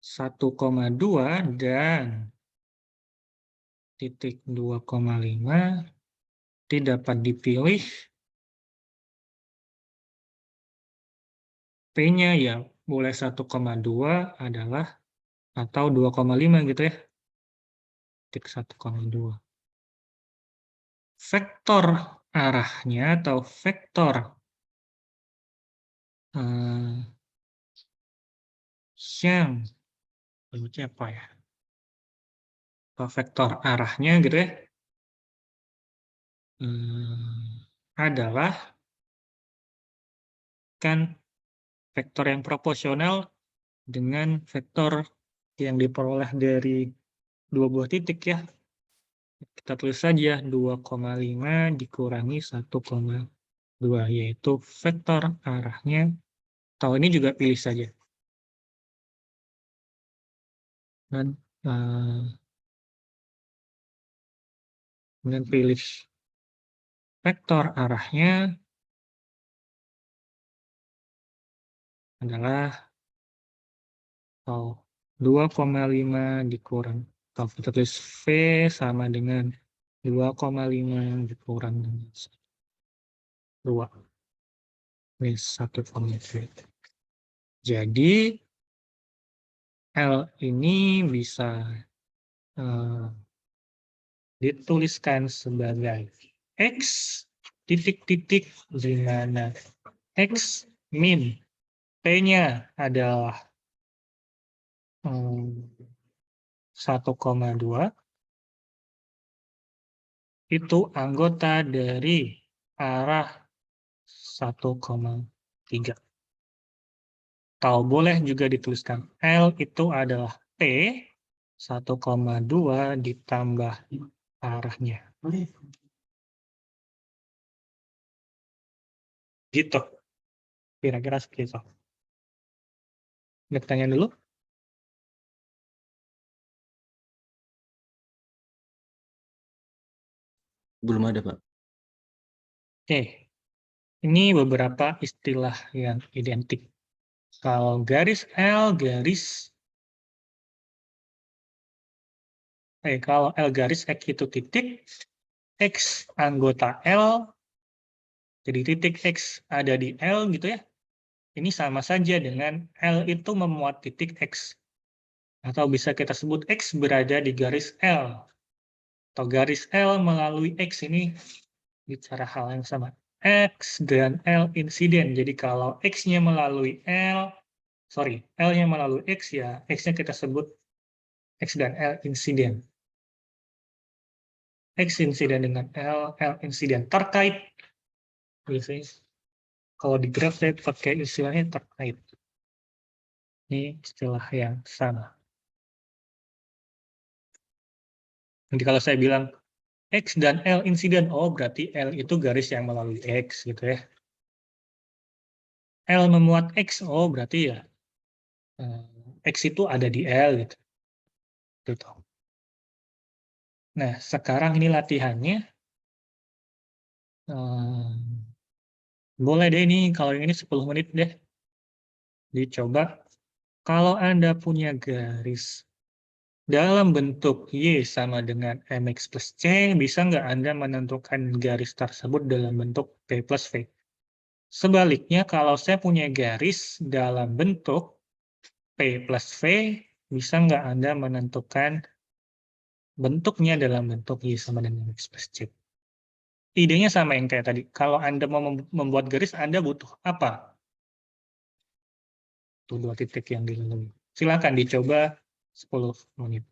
1,2 dan titik 2,5 tidak dapat dipilih. P-nya ya boleh 1,2 adalah atau 2,5 gitu ya. Titik 1,2. Vektor arahnya atau vektor yang apa ya? Atau vektor arahnya gitu ya. Adalah kan vektor yang proporsional dengan vektor yang diperoleh dari dua buah titik ya. Kita tulis saja 2,5 dikurangi 1,2 yaitu vektor arahnya. Atau ini juga pilih saja. Dan kemudian pilih vektor arahnya adalah 2,5 dikurang. Atau kita tulis V sama dengan 2,5 dikurang dengan 2. Ini 1,5. Jadi L ini bisa dituliskan sebagai X titik-titik di mana X min P-nya adalah 1,2 itu anggota dari arah 1,3. Atau boleh juga dituliskan L itu adalah P 1,2 ditambah arahnya. Gitu. Kira-kira seperti itu. Ada pertanyaan dulu? Belum ada Pak. Oke. Ini beberapa istilah yang identik. Kalau garis L, kalau L garis X itu titik, X anggota L, jadi titik X ada di L gitu ya. Ini sama saja dengan L itu memuat titik X. Atau bisa kita sebut X berada di garis L. Atau garis L melalui X ini bicara hal yang sama. X dan L insiden. Jadi kalau X-nya melalui L-nya melalui X ya, X-nya kita sebut X dan L insiden. X insiden dengan L insiden. Terkait. Biasanya kalau di graf saya pakai istilahnya terkait. Ini istilah yang sama. Jadi kalau saya bilang X dan L insiden, oh berarti L itu garis yang melalui X gitu ya. L memuat X, oh berarti ya X itu ada di L gitu. Gitu. Nah, sekarang ini latihannya. Boleh deh ini, kalau yang ini 10 menit deh. Dicoba. Kalau Anda punya garis dalam bentuk Y sama dengan MX plus C, bisa nggak Anda menentukan garis tersebut dalam bentuk P plus V? Sebaliknya, kalau saya punya garis dalam bentuk P plus V, bisa nggak Anda menentukan bentuknya dalam bentuk Y sama dengan MX plus C? Idenya sama yang kayak tadi. Kalau Anda mau membuat garis, Anda butuh apa? Tuh 2 titik yang dilalui. Silakan dicoba 10 menit.